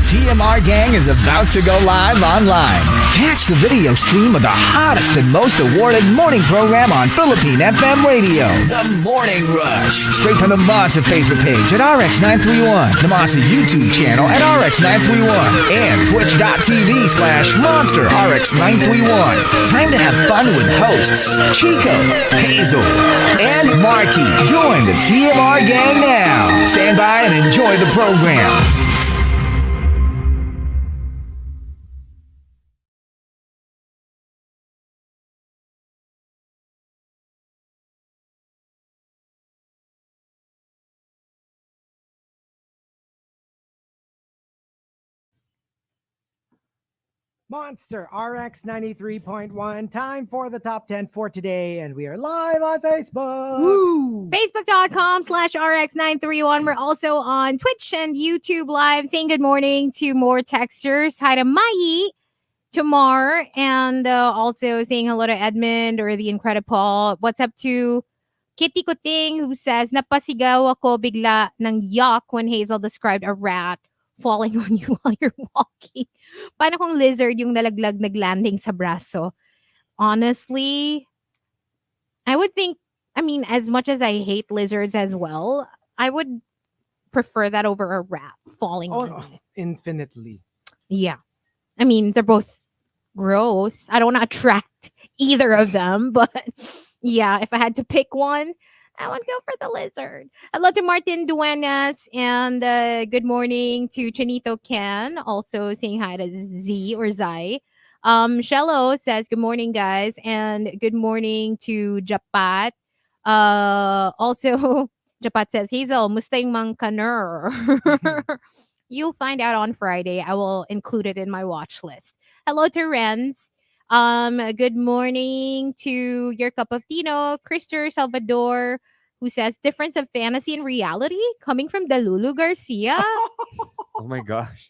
TMR gang is about to go live online. Catch the video stream of the hottest and most awarded morning program on Philippine FM radio. The Morning Rush. Straight from the Monster Facebook page at RX931. The Monster YouTube channel at RX931. And Twitch.tv/Monster RX931. Time to have fun with hosts Chico, Hazel, and Markki. Join the TMR gang now. Stand by and enjoy the program. Monster RX93.1. Time for the top 10 for today, and we are live on Facebook. Woo! Facebook.com/RX931. We're also on Twitch and YouTube Live, saying good morning to more texters. Hi to Mai, to Mar, and also saying hello to Edmund or the Incredible. What's up to Kitty Kuting, who says, napasigaw ako bigla ng yuck when Hazel described a rat falling on you while you're walking. Paano kung lizard yung nalaglag naglanding sa braso? Honestly, I would think, as much as I hate lizards as well, I would prefer that over a rat falling on me. Infinitely. Yeah. They're both gross. I don't want to attract either of them, but yeah, if I had to pick one, I would go for the lizard. Hello to Martin Duenas, and good morning to Chinito Ken. Also saying hi to Z or Zai. Shello says, good morning, guys. And good morning to Japat. Also, Japat says, Hazel, Mustang Mangkaner. You'll find out on Friday. I will include it in my watch list. Hello to Renz. Good morning to Your Cup of Tino, Krister Salvador, who says difference of fantasy and reality coming from Dalulu Garcia. Oh my gosh.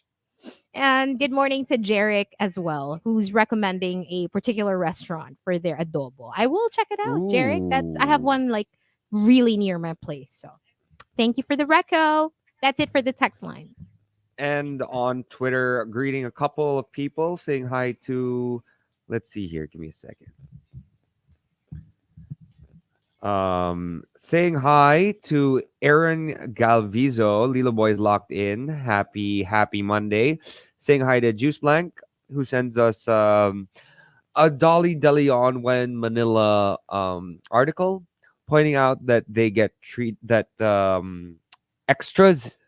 And good morning to Jarek as well, who's recommending a particular restaurant for their adobo. I will check it out, Jarek. I have one like really near my place. So thank you for the reco. That's it for the text line. And on Twitter, greeting a couple of people, saying hi to, let's see here, give me a second. Saying hi to Aaron Galvizo. Lilo Boy's locked in. Happy Monday. Saying hi to Juice Blank, who sends us a Dolly De Leon when Manila article pointing out that they get extras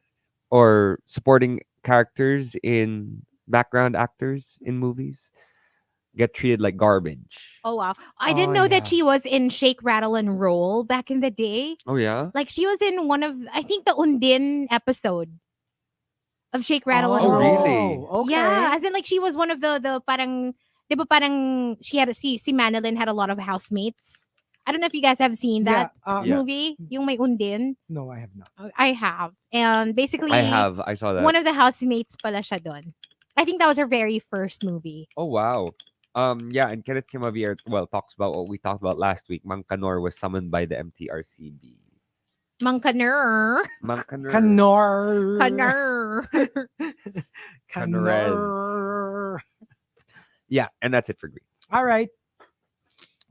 or supporting characters in background actors in movies get treated like garbage. Oh, wow. I didn't know that she was in Shake, Rattle, and Roll back in the day. Oh, yeah? Like, she was in one of, I think, the Undin episode of Shake, Rattle, and Roll. Really? Okay. Yeah, as in, like, she was one of the parang, di ba parang, si Manilyn had a lot of housemates. I don't know if you guys have seen that movie, yung may Undin. No, I have not. I have. And basically, I saw that. One of the housemates pala siya doon. I think that was her very first movie. Oh, wow. Yeah, and Kenneth Kimavier, talks about what we talked about last week. Mangkanor was summoned by the MTRCB. Mangkanor. Canor. Yeah, and that's it for Greece. All right.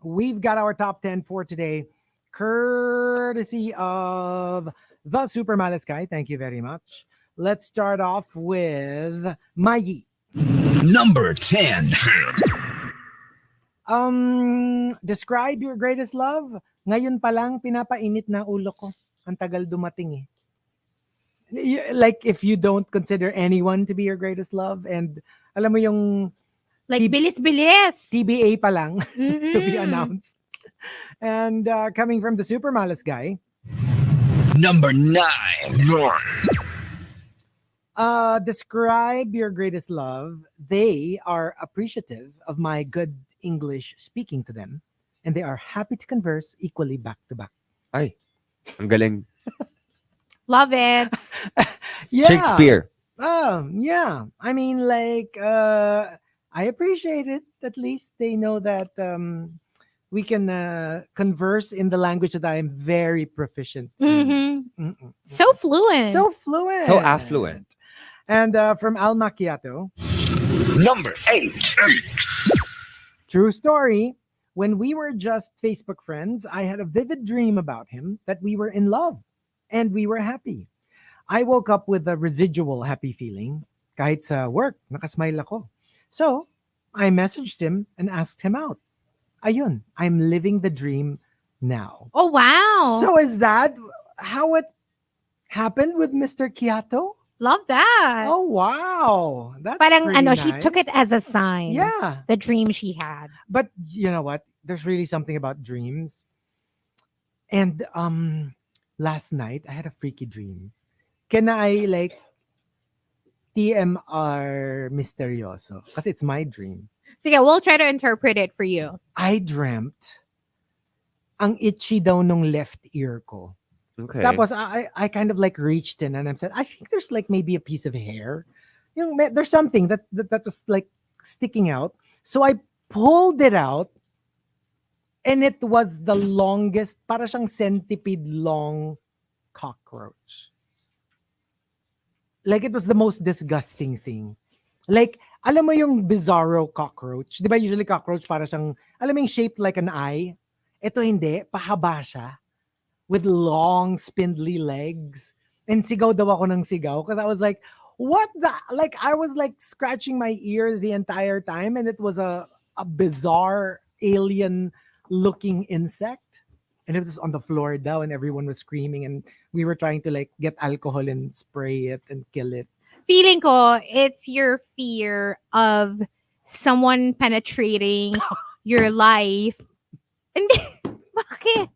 We've got our top 10 for today, courtesy of the Super Malice Guy. Thank you very much. Let's start off with Mai. Number 10. Describe your greatest love. Ngayon pa lang pinapainit na ulo ko. Ang tagal dumating eh. Like if you don't consider anyone to be your greatest love, and alam mo yung like bilis-bilis. TBA pa lang to be announced. And coming from the Super Malice Guy. Number 9. Describe your greatest love. They are appreciative of my good English speaking to them, and they are happy to converse equally back to back. Ay, ang galing. Love it. Yeah. Shakespeare. Yeah. I mean, like, I appreciate it. At least they know that we can converse in the language that I am very proficient. So fluent. So fluent. So affluent. And from Al Macchiato, Number 8. true story. When we were just Facebook friends, I had a vivid dream about him that we were in love and we were happy. I woke up with a residual happy feeling. Kahit sa work, nakasmile ako. So, I messaged him and asked him out. Ayun, I'm living the dream now. Oh, wow. So is that how it happened with Mr. Kiato? Love that. Oh, wow. That's Parang pretty she took it nice. as a sign. Yeah. The dream she had. But you know what? There's really something about dreams. And last night I had a freaky dream. Can I like TMR misterioso? Because it's my dream. So yeah, we'll try to interpret it for you. I dreamt ang itchy daw nung left ear ko. Okay. Tapos I kind of like reached in and I said, I think there's like maybe a piece of hair. There's something that was like sticking out. So I pulled it out and it was the longest, para siyang centipede long cockroach. Like it was the most disgusting thing. Like, alam mo yung bizarro cockroach? Di ba usually cockroach para siyang, alam mo yung shaped like an eye? Ito hindi, pahaba siya. With long, spindly legs. And sigaw daw ako ng sigaw. Because I was like, what the? Like, I was like scratching my ear the entire time. And it was a bizarre alien-looking insect. And it was on the floor daw. And everyone was screaming. And we were trying to like get alcohol and spray it and kill it. Feeling ko, it's your fear of someone penetrating your life. Hindi. Bakit?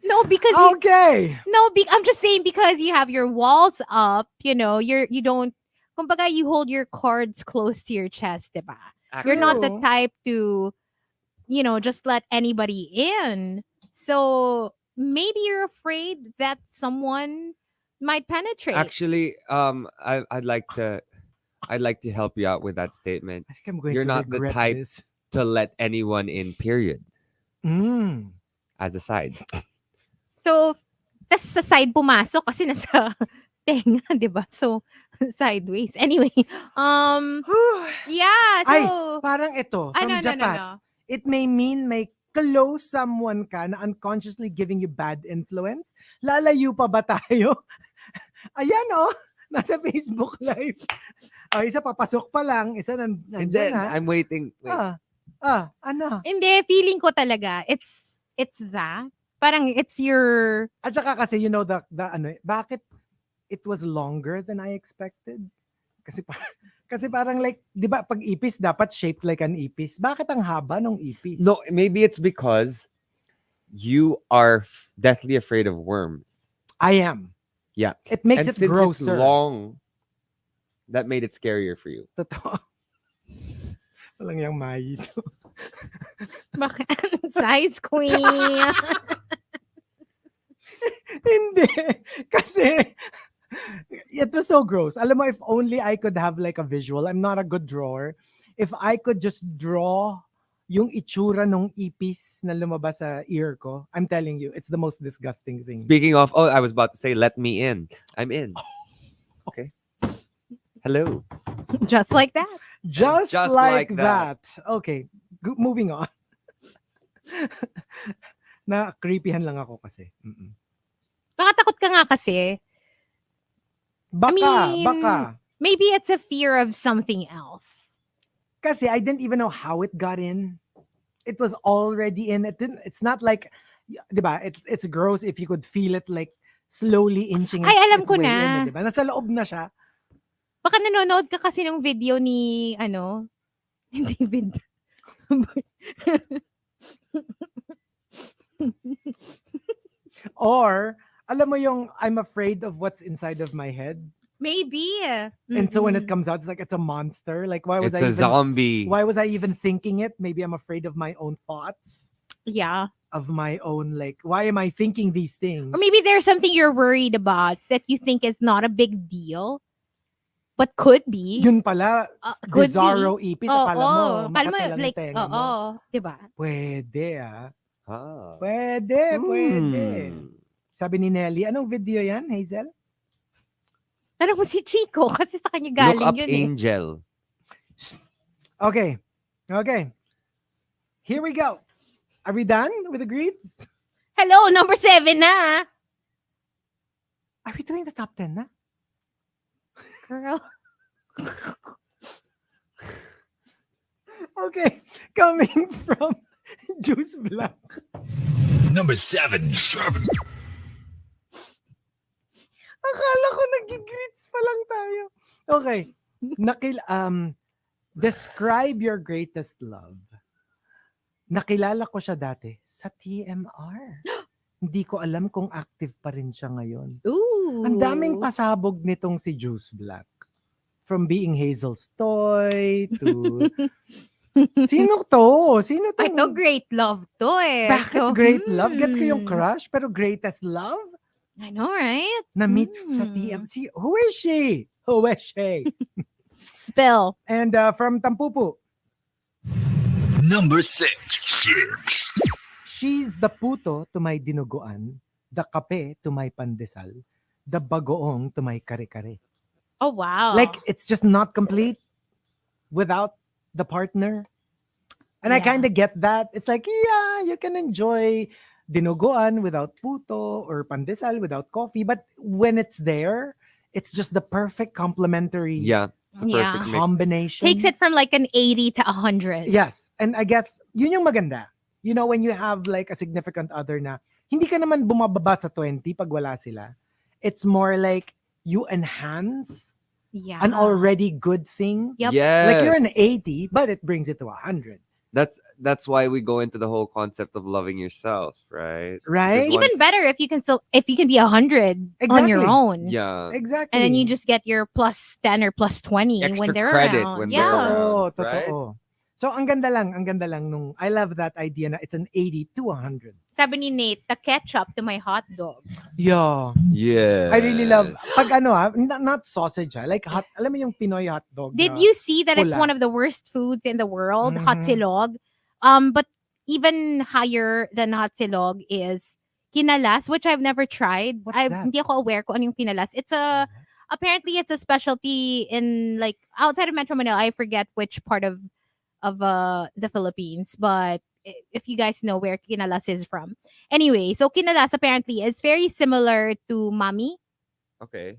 No, because Okay. I'm just saying because you have your walls up, you don't, kumbaga you hold your cards close to your chest, diba? You're not the True. type to, just let anybody in. So maybe you're afraid that someone might penetrate. Actually, I'd like to help you out with that statement. I think I'm going You're to not the regret type this. to let anyone in, period. As a side. So, tas sa side pumasok kasi nasa tenga, di ba? So, sideways. Anyway, yeah, Ay, so, parang ito, from no. Japan. It may mean may close someone ka na unconsciously giving you bad influence. Lalayo pa ba tayo? Ayan oh, nasa Facebook Live. Isa papasok pa lang, isa And nandyan then na. I'm waiting. Wait. Ano? Hindi, feeling ko talaga, it's that. Parang it's your, At saka kasi, the ano, bakit it was longer than I expected? Kasi parang like, di ba, pag ipis, dapat shaped like an ipis. Bakit ang haba ng ipis? No, maybe it's because you are deathly afraid of worms. I am. Yeah. It makes And it since grosser. it's long, that made it scarier for you. Totoo. Walang yung mayi to. bakit? Size queen. Hindi. Kasi, it was so gross. Alam mo, if only I could have like a visual. I'm not a good drawer. If I could just draw yung itsura nung ipis na lumabas sa ear ko, I'm telling you, it's the most disgusting thing. Speaking of, I was about to say, let me in. I'm in. Okay. Hello. Just like that. Just Just like like that. that. Okay. Moving on. Na creepyhan lang ako kasi. Nakatakot ka nga kasi. Baka. Maybe it's a fear of something else. Kasi I didn't even know how it got in. It was already in. It's not like, diba, it's gross if you could feel it like slowly inching Ay, alam its ko way na. in. Diba? Nasa loob na siya. Baka nanonood ka kasi ng video ni, David. Or, alam mo yung, I'm afraid of what's inside of my head. Maybe. And so when it comes out, it's like, it's a monster. Like, why was It's I a even... zombie. Why was I even thinking it? Maybe I'm afraid of my own thoughts. Yeah. Of my own, like, why am I thinking these things? Or maybe there's something you're worried about that you think is not a big deal, but could be. Yun pala, Could bizarro be. ipis, akala mo, Akala mo, makatalang like, tenga mo. diba? Pwede Ah. Pwede. Hmm. Sabi ni Nelly, anong video yan, Hazel? Tanong mo si Chico kasi sa kanya Look galing up yun Angel. Okay. Okay. Here we go. Are we done with the greets? Hello, number 7 na. Are we doing the top 10 na? Girl. Okay. Coming from Juice Black. Number 7. Akala ko nag-greets pa lang tayo. Okay. Describe your greatest love. Nakilala ko siya dati sa TMR. Hindi ko alam kung active pa rin siya ngayon. Ooh. Ang daming pasabog nitong si Juice Black. From being Hazel's toy to... Sino to? Sino to? Ito, great love to eh. Bakit great love? Gets ko yung crush, pero greatest love? I know, right? Na-meet sa TMC. Who is she? Who is she? Spill. And from Tampupu, Number 6. she's the puto to my dinuguan, the kape to my pandesal, the bagoong to my kare-kare. Oh, wow. Like, it's just not complete without the partner. And I Yeah. kind of get that. It's like, yeah, you can enjoy dinuguan without puto or pandesal without coffee. But when it's there, it's just the perfect complementary Yeah. It's the Yeah. perfect mix. combination. Takes it from like an 80 to 100. Yes. And I guess, yun yung maganda. You know, when you have like a significant other na, hindi ka naman bumababa sa 20 pag wala sila. It's more like you enhance Yeah. an already good thing. Yep. Yes. Like you're an 80, but it brings it to 100. That's why we go into the whole concept of loving yourself, right? Right? Because Even once- better if you can be 100 on your Exactly. own. Yeah. Exactly. And then you just get your plus 10 or plus 20 when Extra they're credit around. when yeah. they're around. Totoo, right? totoo. So, ang ganda lang nung, I love that idea na it's an 80 to 100. Sabi ni Nate, the ketchup to my hot dog. Yeah. Yeah. I really love, pag not sausage like hot, alam mo yung Pinoy hot dog. Did na you see that it's pula. one of the worst foods in the world, hot Mhm. silog? But even higher than hot silog is kinalas, which I've never tried. What's that? Hindi ako aware kung ano yung kinalas. It's apparently it's a specialty in like outside of Metro Manila. I forget which part of the Philippines, but if you guys know where kinalas is from. Anyway, so kinalas apparently is very similar to mami. Okay.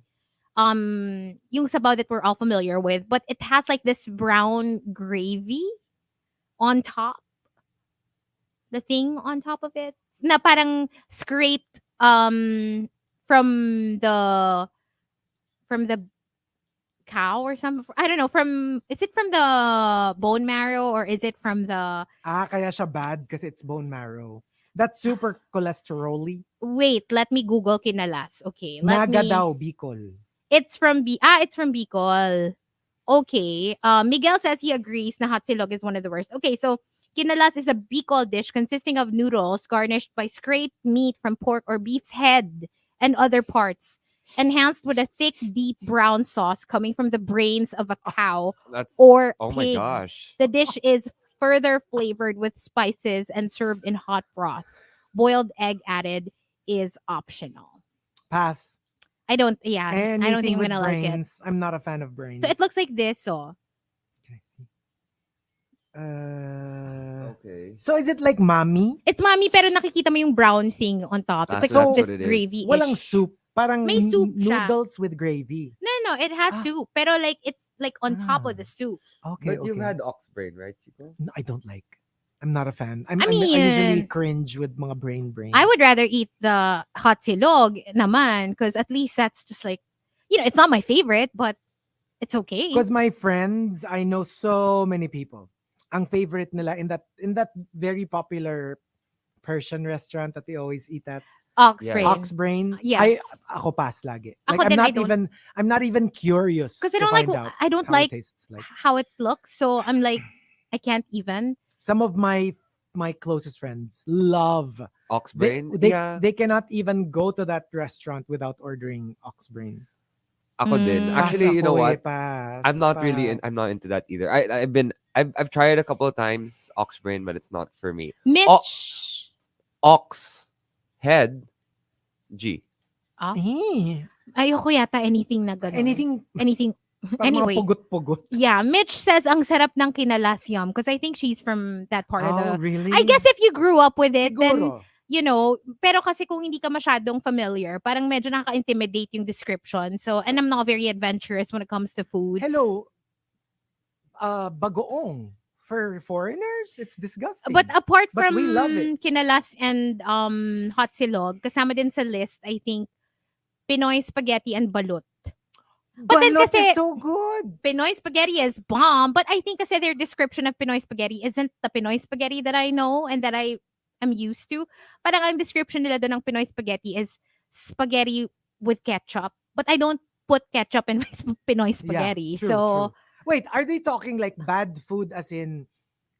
Yung sabaw that we're all familiar with, but it has like this brown gravy on top. The thing on top of it na parang scraped from the cow or something. I don't know, is it from the bone marrow or is it from the Kaya siya bad kasi it's bone marrow. That's super cholesterol-y. wait, let me Google kinalas. Okay. Let Naga me daw, Bicol. It's from Bicol. Okay. Miguel says he agrees na hot silog is one of the worst. Okay, so kinalas is a Bicol dish consisting of noodles garnished by scraped meat from pork or beef's head and other parts, enhanced with a thick, deep brown sauce coming from the brains of a cow That's or oh my pig. gosh. The dish is further flavored with spices and served in hot broth. Boiled egg added is optional. Pass. I don't think I'm Anything with gonna like it. brains. I'm not a fan of brains. So it looks like this, so Can I see? Okay. So is it like mami? it's mami pero nakikita mo yung brown thing on top. It's That's like what this it is. gravy. Walang soup. Parang May soup siya. noodles with gravy. No, it has Ah. soup, pero like it's like on top Ah. of the soup. Okay, But you've okay. had ox brain, right, Chico? No, I don't like. I'm not a fan. I mean, usually cringe with mga brain. I would rather eat the hot silog naman because at least that's just like, it's not my favorite, but it's okay. Because my friends, I know so many people. Ang favorite nila in that very popular Persian restaurant that they always eat at, Ox Yeah. brain. Ox Brain. Yes. Ako pass lagi. Ako Like din, I don't- I'm not even curious. Because I to don't like find out I don't how like it tastes like. how it looks, so I'm like I can't even. Some of my closest friends love. Ox They, brain? they, Yeah. they cannot even go to that restaurant without ordering Ox Brain. Ako din. Mm. Actually, you know what? Pass, I'm not really pass. I'm not into that either. I've tried a couple of times ox brain, but it's not for me. Mitch. Ox head G. Ah. Eh, Ayoko yata anything na gano'n. Anything, Anything. parang mga Anyway. pugot-pugot. Yeah, Mitch says ang sarap ng kinalas yum because I think she's from that part of the... Really? I guess if you grew up with it, then, Siguro. you know, pero kasi kung hindi ka masyadong familiar, parang medyo nakaka-intimidate yung description. So, and I'm not very adventurous when it comes to food. Hello, bagoong. For foreigners, it's disgusting. But apart But from we love it. kinalas and hot silog, kasama din sa list, I think, Pinoy spaghetti and balut. But then Balot kasi, is so good. Pinoy spaghetti is bomb, but I think kasi their description of Pinoy spaghetti isn't the Pinoy spaghetti that I know and that I am used to. Parang ang description nila doon ng Pinoy spaghetti is spaghetti with ketchup. But I don't put ketchup in my Pinoy spaghetti. True, so, true. Wait, are they talking like bad food as in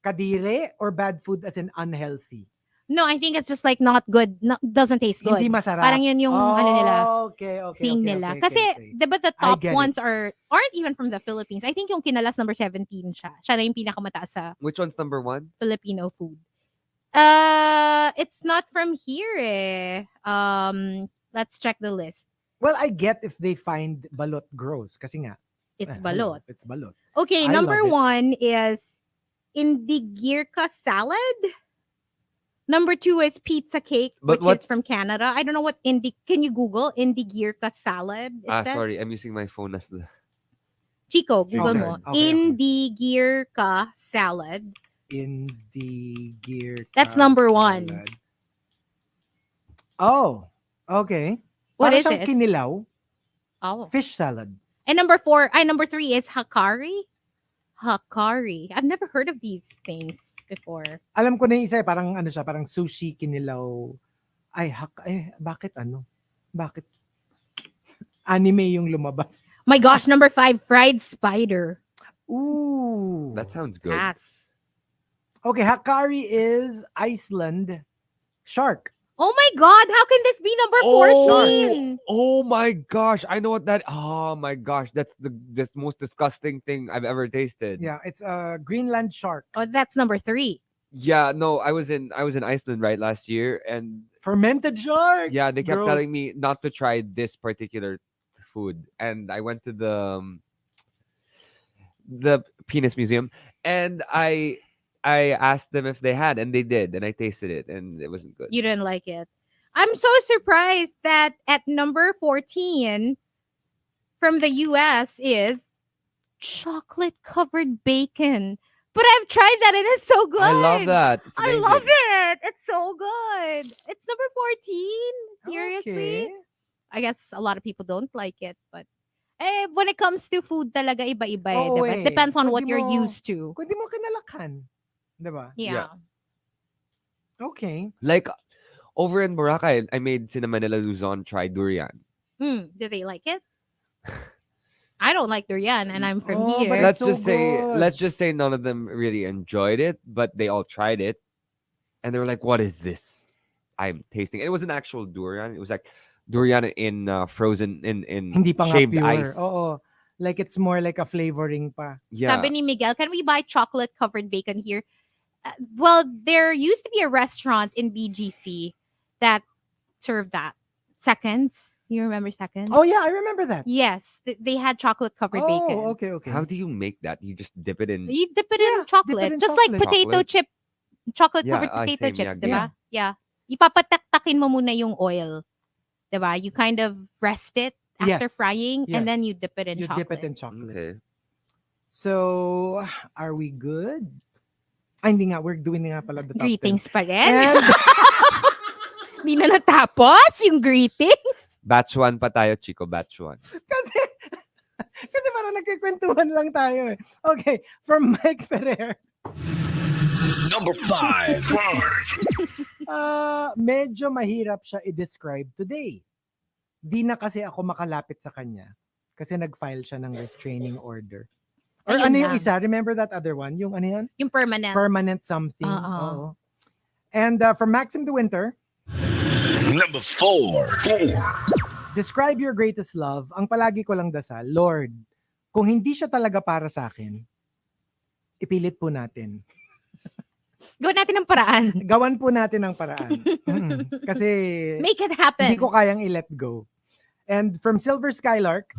kadire or bad food as in unhealthy? no, I think it's just like not good, doesn't taste good. Hindi masarap. Parang yun yung ano nila. Okay. Thing nila. Okay, Kasi, okay. diba the I top get ones aren't even from the Philippines. I think yung kinalas number 17 siya. Siya na yung pinakamataas sa Which one's number 1? Filipino food. It's not from here eh. Let's check the list. Well, I get if they find balot gross. Kasi nga. It's hello, balot. It's balot. Okay, I number love it. 1 is indigirka salad. Number 2 is pizza cake, But which what's- is from Canada. I don't know what can you Google indigirka salad? It says. Sorry, I'm using my phone as the... Chico, Street Google food. mo. Okay. Indigirka salad. Indigirka That's number 1. salad. Oh, okay. What Para is siyang it? kinilaw. Oh. Fish salad. And number 3 is hakari. Hakari. I've never heard of these things before. Alam ko na yung isa, parang ano siya, parang sushi kinilaw. Bakit ano? Bakit? Anime yung lumabas. My gosh, number 5, fried spider. Ooh. That sounds good. Pass. Okay, Hakari is Iceland shark. Oh my God, how can this be number 14? Oh my gosh, I know what that. Oh my gosh, that's the most disgusting thing I've ever tasted. Yeah, it's a Greenland shark. Oh, that's number 3. Yeah, no, I was in Iceland right last year, and Fermented shark. yeah, they kept Gross. telling me not to try this particular food, and I went to the penis museum, and I asked them if they had, and they did, and I tasted it, and it wasn't good. You didn't like it. I'm so surprised that at number 14 from the US is chocolate covered bacon. But I've tried that and it's so good. I love that. It's I amazing. love it. It's so good. It's number 14. Seriously. Okay. I guess a lot of people don't like it, but when it comes to food talaga iba-iba eh, Oo diba? It eh. depends on Kung what di you're mo- used to. Kung di mo kinalakan. Diba? Yeah. Okay. Like over in Boracay, I made Cinnamon Luzon try durian. Do they like it? I don't like durian and I'm from Oh, here. but Let's so just say good. let's just say none of them really enjoyed it, but they all tried it, and they were like, "What is this? I'm tasting." It was an actual durian. It was like durian in frozen in Hindi pa nga shaved pure. ice. Oo. Like it's more like a flavoring pa. Yeah. Sabi ni Miguel, can we buy chocolate covered bacon here? Well, there used to be a restaurant in BGC that served that. Seconds. You remember Seconds? Oh yeah, I remember that. Yes. They had chocolate covered bacon. Oh, okay. How do you make that? You just dip it in. You dip it Yeah, in chocolate. in Just like chocolate. potato Chocolate. chip. Chocolate covered Yeah, potato same, chips, yeah, diba? Yeah. Ipapataktakin mo muna yung oil. Diba? You kind of rest it after Yes, frying and then yes. you dip it in You chocolate. dip it in chocolate. Okay. So, are we good? Ay, hindi nga. We're doing nga pala the top 10. Greetings pa rin. And, Hindi na natapos yung greetings. Batch 1 pa tayo, Chico. Batch 1. kasi parang nagkikwentuhan lang tayo eh. Okay, from Mike Ferrer. Number 5. Medyo mahirap siya i-describe today. Di na kasi ako makalapit sa kanya kasi nag-file siya ng restraining order. Or Ayun ano yung lang. isa? Remember that other one? Yung ano yan? Yung permanent. Permanent something. Oo. Oo. And from Maxim de Winter, Number 4. describe your greatest love. Ang palagi ko lang dasal, Lord, kung hindi siya talaga para sa akin, ipilit po natin. Gawin natin ng paraan. Gawan po natin ang paraan. Kasi Make it happen. hindi ko kayang i-let go. And from Silver Skylark,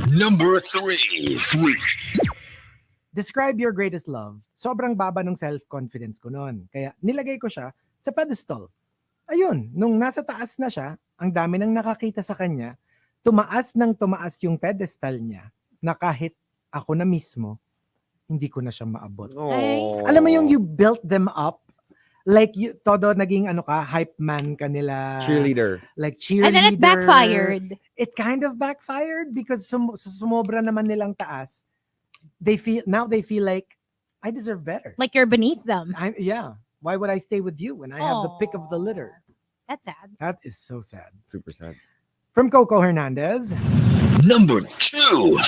Number 3. describe your greatest love. Sobrang baba ng self-confidence ko noon. Kaya nilagay ko siya sa pedestal. Ayun, nung nasa taas na siya, ang dami nang nakakita sa kanya, tumaas yung pedestal niya na kahit ako na mismo, hindi ko na siya maabot. Oh. Alam mo yung you built them up, like todo naging hype man ka nila. Cheerleader. Like cheerleader. And then it backfired. It kind of backfired because sumobra naman nilang taas. They feel like I deserve better. Like you're beneath them. Yeah. Why would I stay with you when I have the pick of the litter? That's sad. That is so sad. Super sad. From Coco Hernandez, Number 2.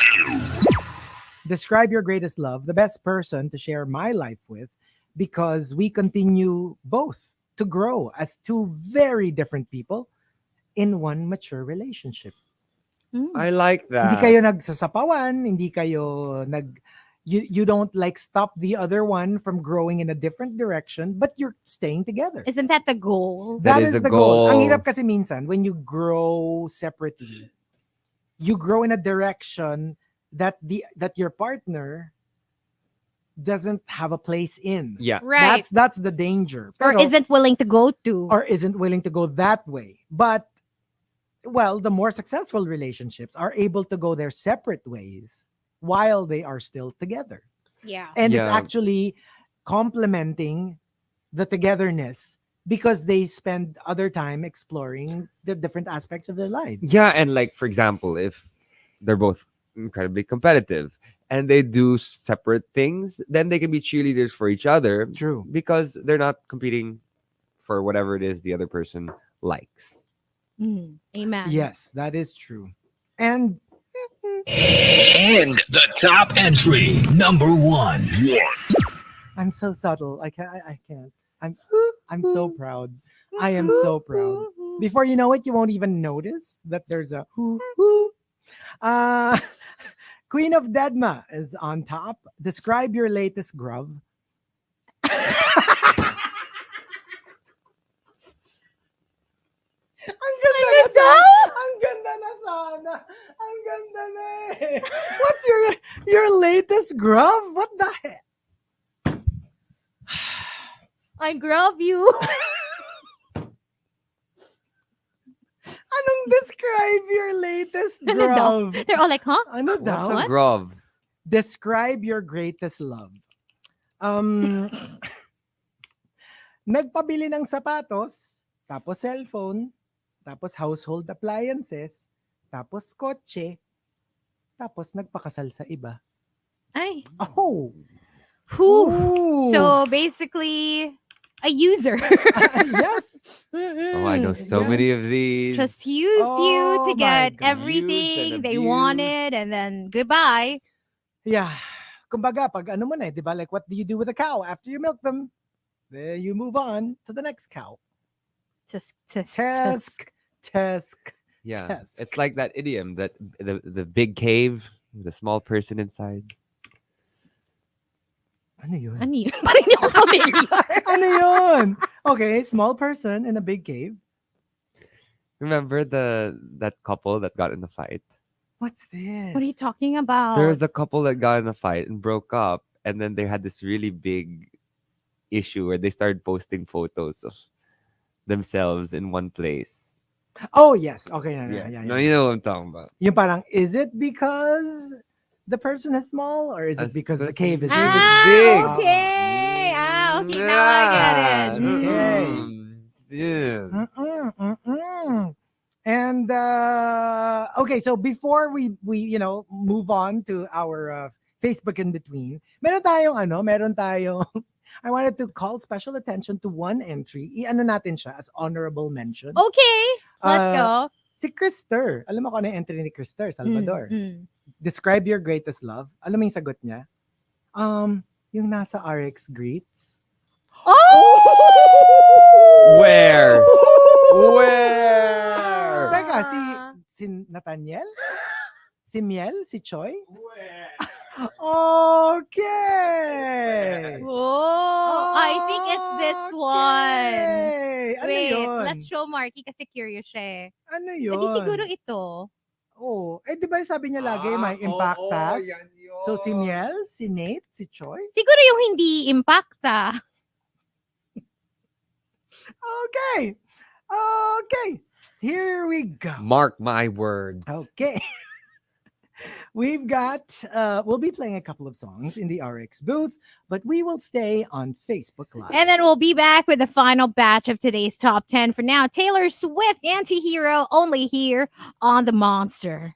describe your greatest love, the best person to share my life with, because we continue both to grow as two very different people in one mature relationship. I like that. Hindi kayo nagsasapawan, hindi kayo you don't like stop the other one from growing in a different direction, but you're staying together. Isn't that the goal? That is is the the goal. Ang goal. hirap kasi minsan when you grow separately, you grow in a direction that your partner doesn't have a place in. Yeah. Right. That's the danger. Or Pero- isn't willing to go to. or isn't willing to go that way. But the more successful relationships are able to go their separate ways while they are still together. Yeah. And it's Yeah. actually complementing the togetherness because they spend other time exploring the different aspects of their lives. Yeah, and like for example, if they're both incredibly competitive and they do separate things, then they can be cheerleaders for each other True. because they're not competing for whatever it is the other person likes. Amen. Yes, that is true. And And the top entry. Number 1. I'm so subtle. I can't. I'm so proud. I am so proud. Before you know it, you won't even notice that there's a hoo. Queen of Dedma is on top. Describe your latest grub. Ang ganda na sana. Ang ganda na sana. Ang ganda na eh. What's your latest grub? What the heck? I love you. Anong describe your latest Ano daw? grub? They're all like, huh? Ano daw? What's a grove? Describe your greatest love. Nagpabili ng sapatos, tapos cellphone, tapos household appliances, tapos kotse, tapos nagpakasal sa iba. Ay. Oh! Whew. Ooh. So basically, a user. Yes. Oh, I know so many of these. Just used you Oh to my get God. everything Used and they abused. wanted, and then goodbye. Yeah. Kumbaga, pag ano mo na, di ba? Like, what do you do with a cow after you milk them? There you move on to the next cow. Tusk. Tusk. Yeah, Tusk. it's like that idiom that the big cave, the small person inside. Ano yun? Ano yun? Parang hindi ako familiar. Ano yun? Okay, small person in a big cave. Remember that couple that got in a fight? What's this? What are you talking about? There was a couple that got in a fight and broke up, and then they had this really big issue where they started posting photos of themselves in one place. Oh, yes. Okay. Yeah. No, you know what I'm talking about. Yung parang, is it because the person is small or is it As because the person- cave is Ah, big? big. Okay. Okay, now I get it. Okay. Yeah. And okay, so before we move on to our Facebook in between, meron tayong I wanted to call special attention to one entry. I-ano natin siya as honorable mention. Okay. Let's Uh, go. Si Krister. Alam mo kung ano yung entry ni Krister, Salvador? Mm. Describe your greatest love. Alam mo yung sagot niya? Yung nasa RX greets. Oh! Where? Where? Teka, si Nathaniel? Si Miel? Si Choi? Okay! Oh, I think it's this one. Okay! Ano Wait, yun? let's show Markki kasi curious siya eh. Ano Hindi yun? siguro ito. Oh, di ba sabi niya lagi may impactas? So si Miel, si Nate, si Choi. Siguro yung hindi impacta. Okay. Okay. Here we go. Mark my words. Okay. We've got, we'll be playing a couple of songs in the RX booth, but we will stay on Facebook Live. And then we'll be back with the final batch of today's top 10. For now, Taylor Swift, Anti-Hero, only here on the Monster.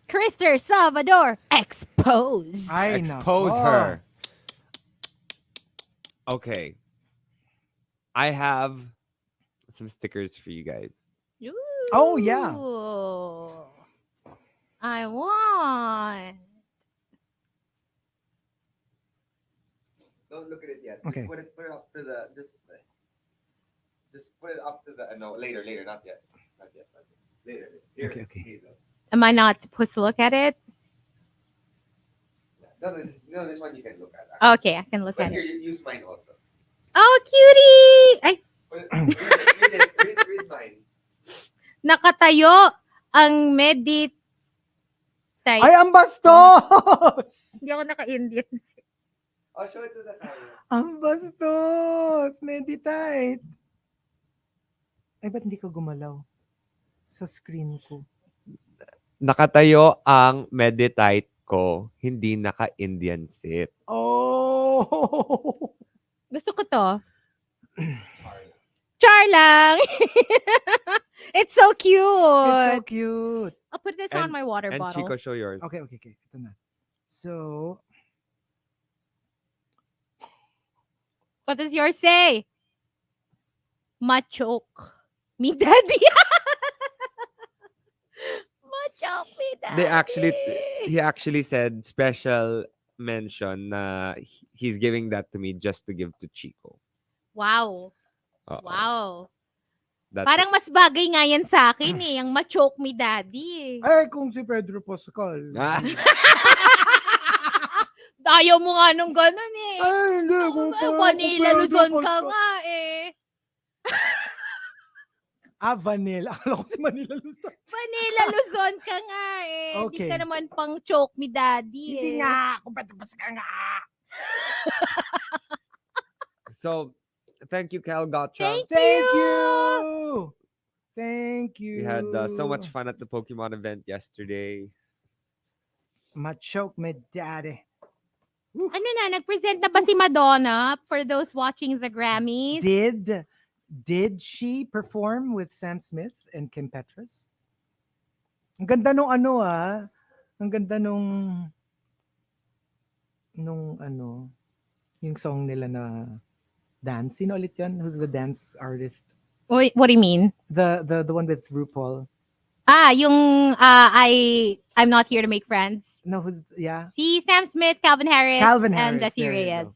Krister Salvador, exposed. Expose her. Okay. I have some stickers for you guys. Oh, yeah. I want. Don't look at it yet. Okay. Put it up to the just put it up to the no later, not yet. Later. Here, Okay. Hazel. Am I not supposed to look at it? No, this one you can look at. Okay, I can look But at here, it. use mine also. Oh, cutie! Read mine. Nakatayo ang medit. Ay, ang bastos! Hindi ako naka-Indian. I'll show it to the camera. Ang bastos! Meditate. Ay, ba't hindi ka gumalaw? Sa screen ko. Nakatayo ang meditate ko, hindi naka-Indian sit. Oh! Gusto ko to. Char lang. It's so cute. It's so cute. I'll put this on my water And bottle. Chico, show yours. Okay. Ito na. So, What does yours say? Machoke. Me daddy. Machoke me daddy. He actually said special mention na he's giving that to me just to give to Chico. Wow. Oo. Wow. That's Parang mas bagay nga yan sa akin eh. Ang machoke me daddy. ay, kung si Pedro Pascal. Ah. Ayaw mo nga nung ganun eh. Ay, hindi. Kung Vanilla Pedro Luzon ka Pascal. nga eh. Vanilla. Akala ko si Manila Luzon. Vanilla Luzon ka nga eh. Hindi Okay. ka naman pang choke me daddy Hindi eh. nga. Kung Pedro Pascal nga. So, thank you, Cal Gotcha. Thank Thank you. Thank you. We had so much fun at the Pokemon event yesterday. Machoke me daddy. Ano na, nag-present na ba si Madonna for those watching the Grammys? Did she perform with Sam Smith and Kim Petras? Ang ganda nung ano Ang ganda nung yung song nila na dance. Sino ulit yun? Who's the dance artist? Wait, what do you mean? The one with RuPaul. Yung I'm Not Here to Make Friends. No, yeah. Si Sam Smith, Calvin Harris, Calvin and Harris, Jessie there you Reyes.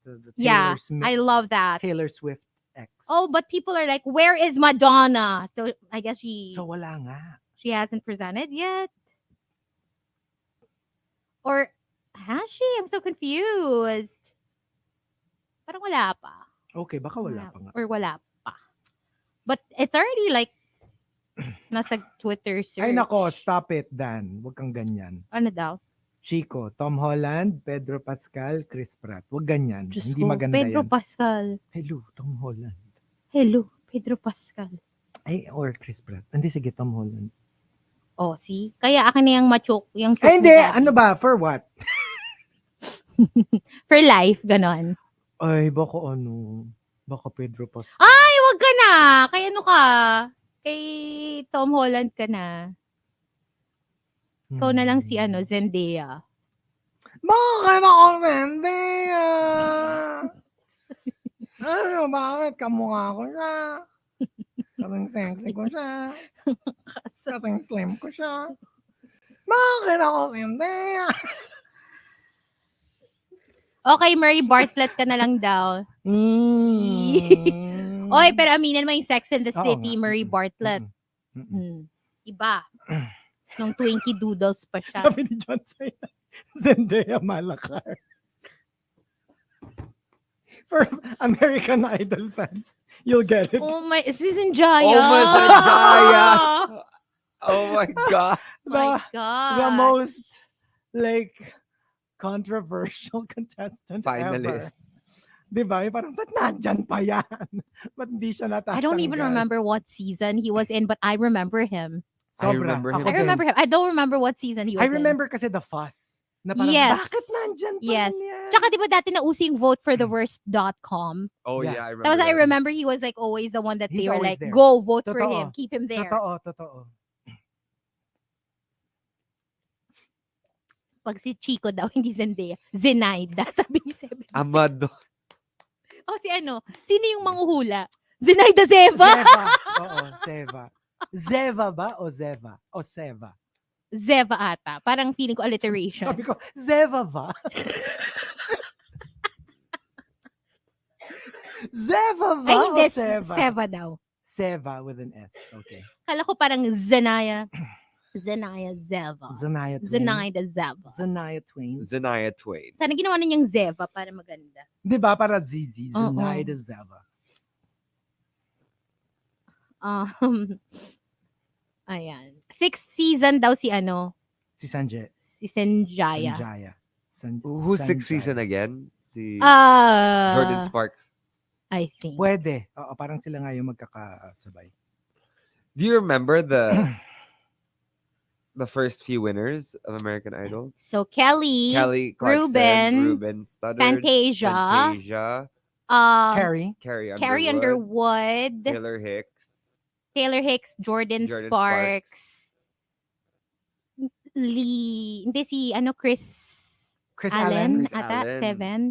go. The Yeah, Taylor Smith, I love that. Taylor Swift X. Oh, but people are like, where is Madonna? So I guess So wala nga. she hasn't presented yet. Or has she? I'm so confused. Parang wala pa. Okay, baka wala pa nga. Or wala pa. But it's already like nasa Twitter search. Ay nako, stop it, Dan. Huwag kang ganyan. Ano daw? Chico, Tom Holland, Pedro Pascal, Chris Pratt. Huwag ganyan. Diyos Hindi ko, maganda Pedro yan. Pascal. Hello, Tom Holland. Hello, Pedro Pascal. Ay, or Chris Pratt. Hindi, sige, Tom Holland. Oh, see? Kaya akin na yung machoke. Yung Ay, hindi. Ano ba? For what? For life, ganon. Ay, baka Baka Pedro Pascal. Ay, wag ka na. Kay ano ka? Kay Tom Holland ka na. Ikaw na lang si Zendaya. Bakit ako Zendaya? Bakit? Kamukha ko siya. Kasing sexy ko siya. Kasing slim ko siya. Bakit ako Zendaya? Okay, Murray Bartlett ka na lang daw. Oy, pero aminin mo yung Sex and the Oo City, nga. Murray Bartlett. Iba. Nung Twinkie Doodles pa siya. Sabi ni John Cena, Zendaya Malakar. For American Idol fans, you'll get it. Oh my, season Jaya. Oh my Jaya. Oh my god. My The, God. the most like controversial contestant Finalist. ever. Diba? Yung parang, ba't nandyan pa yan? Ba't hindi siya natatanggal? I don't even remember what season he was in, but I remember him. Sobra. remember him. Ako I remember din. him. I don't remember what season he was I remember kasi the fuss. Na parang, Yes. bakit nandyan pa Yes. rin yan? Tsaka di ba dati nausing vote for the worst.com? Oh Yeah. yeah, I remember. That was, I that. remember he was like always the one that He's they were always like, there. go vote for Totoo. him. Keep him there. Totoo. Pag si Chico daw, hindi Zendaya. Zenaida. Sabi ni Seven. Amado. Oh, si ano? Sino yung manghuhula? Zenaida Zeva. Zeva. Oo, Zeva. Zeva ba o Zeva? O Seva? Zeva ata. Parang feeling ko alliteration. Sabi ko, Zeva ba? Zeva ba Ay, o hindi. Seva? Seva daw. Seva with an S. Okay. Kala ko parang Zenaya. Zenaya Zeva. Zanaya Twain. Zenaida Zeva. Zanaya Twain. Zanaya Twain. Sana ginawa na niyang Zeva para maganda. Di ba? Para Zizi. Oo. Zanaya Zeva. Ayan. 6th season daw si ano? Si Sanjay. Si Sanjaya. Sanjaya. Who's sixth Sanjaya. season again? Si Ah, Jordan Sparks. I think. Pwede. Oo, parang sila nga yung magkakasabay. Do you remember the first few winners of American Idol? So Kelly, Kelly Clarkson, Ruben Studdard, Fantasia, Carrie. Carrie Carrie Underwood, Taylor Hicks, Jordan Jordan Sparks, Lee, hindi si ano Chris Allen, Allen. Chris ata, Allen. 7.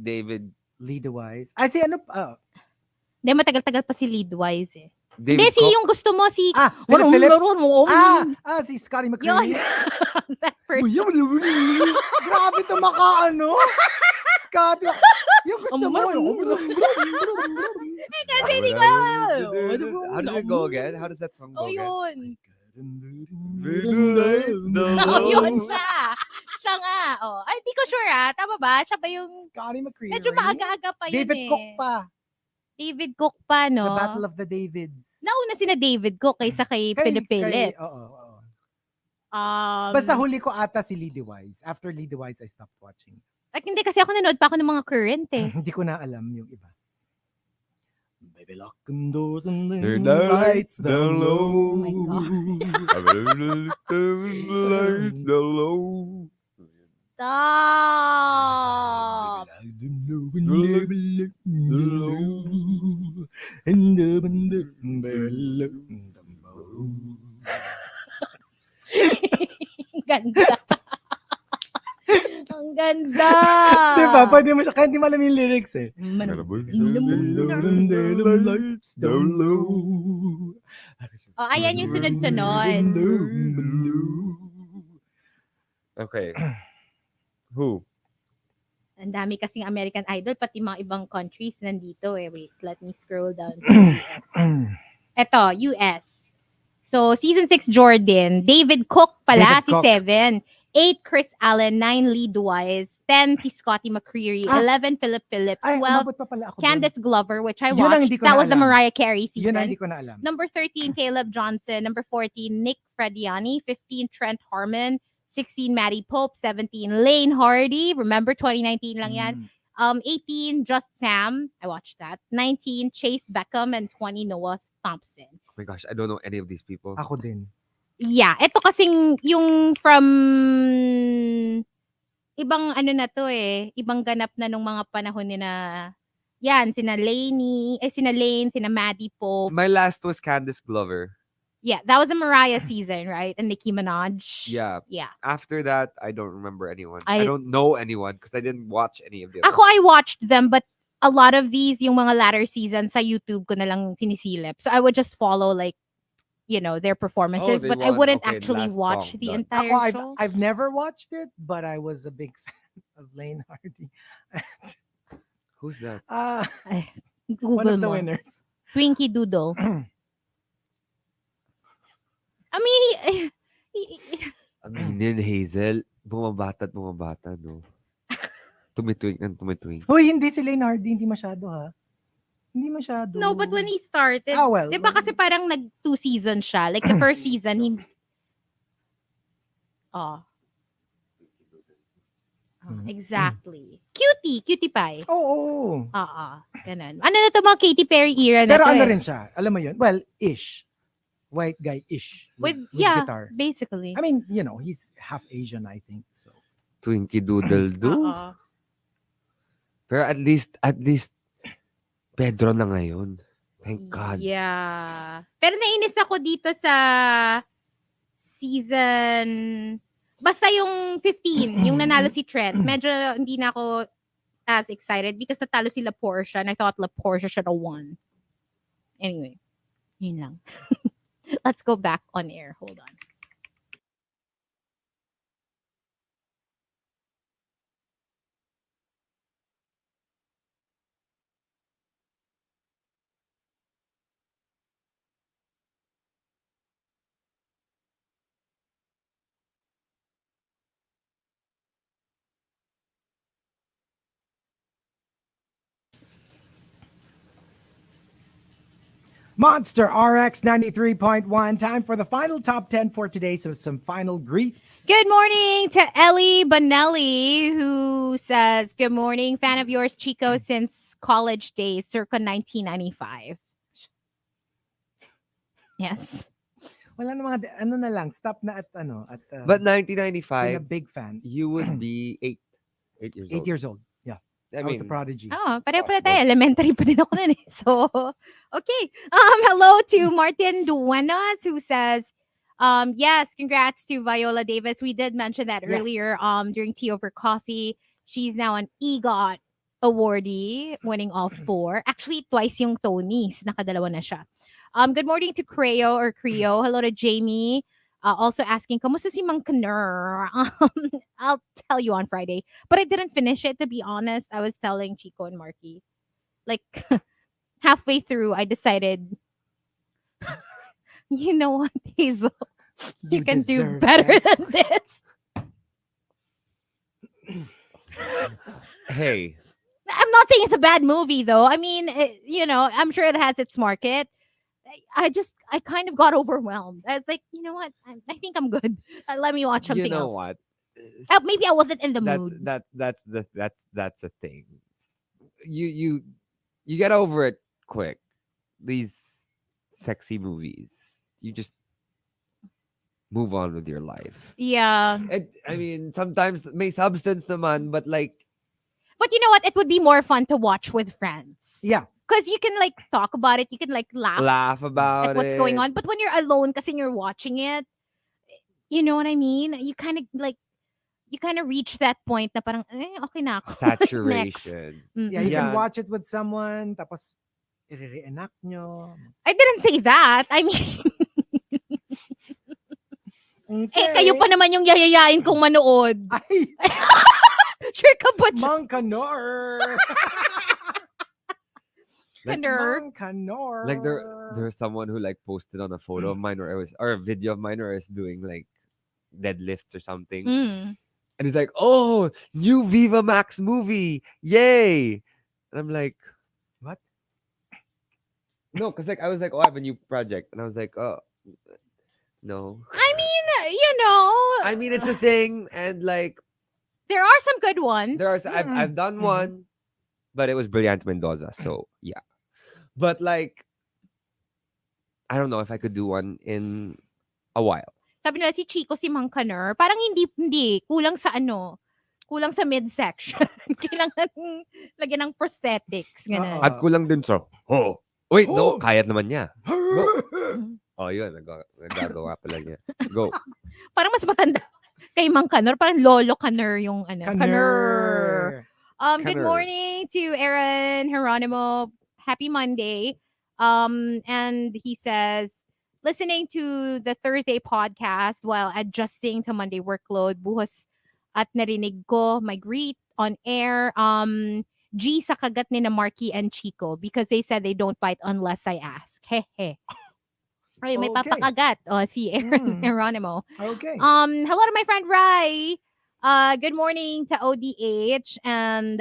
David. Leadwise. Ay, si ano? Hindi, matagal-tagal pa si Leadwise eh. David Hindi, si Koch. yung gusto mo, si... Philip Phillips. Si Scotty Yun. McCreery. That person. Grabe to ano? Scotty. Yung gusto mo. Kasi hindi ko... How does it go again? How does that song go Oh, again? yun. Oh, yun siya. Siya nga. Oh. Ay, di ko sure Tama ba? Siya ba yung... Scotty McCreery. Medyo maaga-aga pa yun David Cook pa. David Cook pa, no? The Battle of the Davids. Nauna sina David Cook kaysa kay Philip Phillips. Oo. Um, Basta huli ko ata si Leadwise. After Leadwise, I stopped watching. Like, hindi kasi ako nanood pa ako ng mga current eh. Hindi ko na alam yung iba. Baby, lock them doors and Turn the the lights down down low. low. Oh my Lights down low. Stop! Ang ganda. Ang ganda. Diba? Pwede mo siya. Kaya hindi mo alam yung lyrics eh. Lights down low. Oh, ayan yung sunod-sunod. Okay. Who? Ang dami kasing American Idol, pati mga ibang countries nandito eh. Wait, let me scroll down. Eto, US. So, season 6, Jordan. David Cook pala, David Cook. si 7. 8, Chris Allen. 9, Leadwise. 10, si Scotty McCreery. 11, Philip Phillips. Ay, 12, umabot pa pala ako doon. Candace Glover, which I Yun ang watched. hindi ko That na was the alam. Mariah Carey Yun ang season. hindi ko na alam. Number 13, Caleb Johnson. Number 14, Nick Frediani. 15, Trent Harmon. 16, Maddie Pope. 17, Lane Hardy. Remember, 2019 lang yan. 18, Just Sam. I watched that. 19, Chase Beckham. And 20, Noah Thompson. Oh my gosh, I don't know any of these people. Ako din. Yeah, ito kasing yung from ibang ano na to eh, ibang ganap na nung mga panahon ni na yan, sina Lane, sina Maddie Pope. My last was Candace Glover. Yeah, that was a Mariah season, right? And Nicki Minaj. Yeah. Yeah. After that, I don't remember anyone. I don't know anyone because I didn't watch any of the Ako, I watched them, but a lot of these, yung mga latter seasons sa YouTube ko na lang sinisilip. So I would just follow like, you know, their performances, they but I won. wouldn't Okay, actually last watch song, the done. entire Ako, show. I've never watched it, but I was a big fan of Lane Hardy. Who's that? Ay, One Google of the mo. winners. Twinkie Doodle. I mean, Aminin, Hazel. Bumabata, no? Tumitwing and tumitwing. Hoy, hindi si Leonardo, hindi masyado ha. Hindi masyado. No, but when he started, Well. di ba kasi parang nag 2 seasons siya? Like the first season, he... Oh. Exactly. Cutie pie. Oo. Ganun. Ano na to mga Katy Perry era na Pero to ano eh. rin siya, alam mo yun? Well, ish. White guy-ish. With guitar. basically. I mean, he's half Asian, I think. So. Twinkie Doodle Doo. Pero at least Pedro na ngayon. Thank God. Yeah. Pero nainis ako dito sa season... Basta yung 15, yung nanalo si Trent, medyo hindi na ako as excited because natalo sila Portia and I thought La Portia should have won. Anyway, yun lang. Let's go back on air. Hold on. Monster RX 93.1. Time for the final top 10 for today. So some final greets. Good morning to Ellie Bonelli, who says, good morning. Fan of yours, Chico, since college days, circa 1995. Yes. Wala na mga, ano na lang, stop na at But been a 1995, big fan. you would be 8 years old. 8 years old. Yeah. I I was mean, a prodigy. Oh, pareho pala tayo. Elementary pa din ako nun eh. So, okay. Hello to Martin Duenas who says, yes, congrats to Viola Davis. We did mention that Yes. earlier during Tea Over Coffee. She's now an EGOT awardee, winning all 4. Actually, twice yung Tonys. Nakadalawa na siya. Good morning to Creo or Creo. Hello to Jamie. Also asking, kamusta si Mang Kanur? I'll tell you on Friday. But I didn't finish it, to be honest. I was telling Chico and Markki. Like, halfway through, I decided, you know what, Hazel? You can do deserve better that. than this. hey, I'm not saying it's a bad movie, though. I mean, I'm sure it has its market. I kind of got overwhelmed. I was like, you know what? I think I'm good. Let me watch something you know else. what? Maybe I wasn't in the mood. That's a thing. You get over it quick. These sexy movies, you just move on with your life. Yeah. I mean, sometimes may substance naman, but like, But you know what? It would be more fun to watch with friends. Yeah. Because you can like talk about it. You can like laugh about at what's it. going on. But when you're alone kasi you're watching it, you know what I mean? You kind of reach that point na parang, okay na ako. Next. Saturation. Yeah, you Yeah. can watch it with someone, tapos i-reenact nyo. I didn't say that. I mean, kayo pa naman yung yayayain kong manood. Ay, Sure ka ba? Mang Kanor! Kanor? Mang Kanor! Like there was someone who like posted on a photo of mine or a video of mine where I was doing like deadlifts or something. Mm. And he's like, oh, new Viva Max movie. Yay. And I'm like, What? no, because like I was like, oh, I have a new project. And I was like, oh, no. I mean, I mean, it's a thing. And like, there are some good ones. I've done one, but it was Brilliant Mendoza. So yeah. But like, I don't know if I could do one in a while. Sabi nila si Chico, si Mang Kanor, parang hindi, kulang sa midsection. Kailangan lagyan ng prosthetics. Ganun. Oo. At kulang din sa, oh, wait, no, kaya naman niya. Oh, yun, nagagawa pala niya. Go. Parang mas matanda kay Mang Kanor, parang Lolo Kanor yung Kanor. Good Kanor. morning to Aaron Geronimo. Happy Monday. And he says, listening to the Thursday podcast while adjusting to Monday workload, buhos at narinig ko my greet on air. G sa kagat ni na Markki and Chico because they said they don't bite unless I ask. Hehe. Ay, may Okay. papakagat. Si Aaron Geronimo. Okay. Hello to my friend Rai. Good morning to ODH. And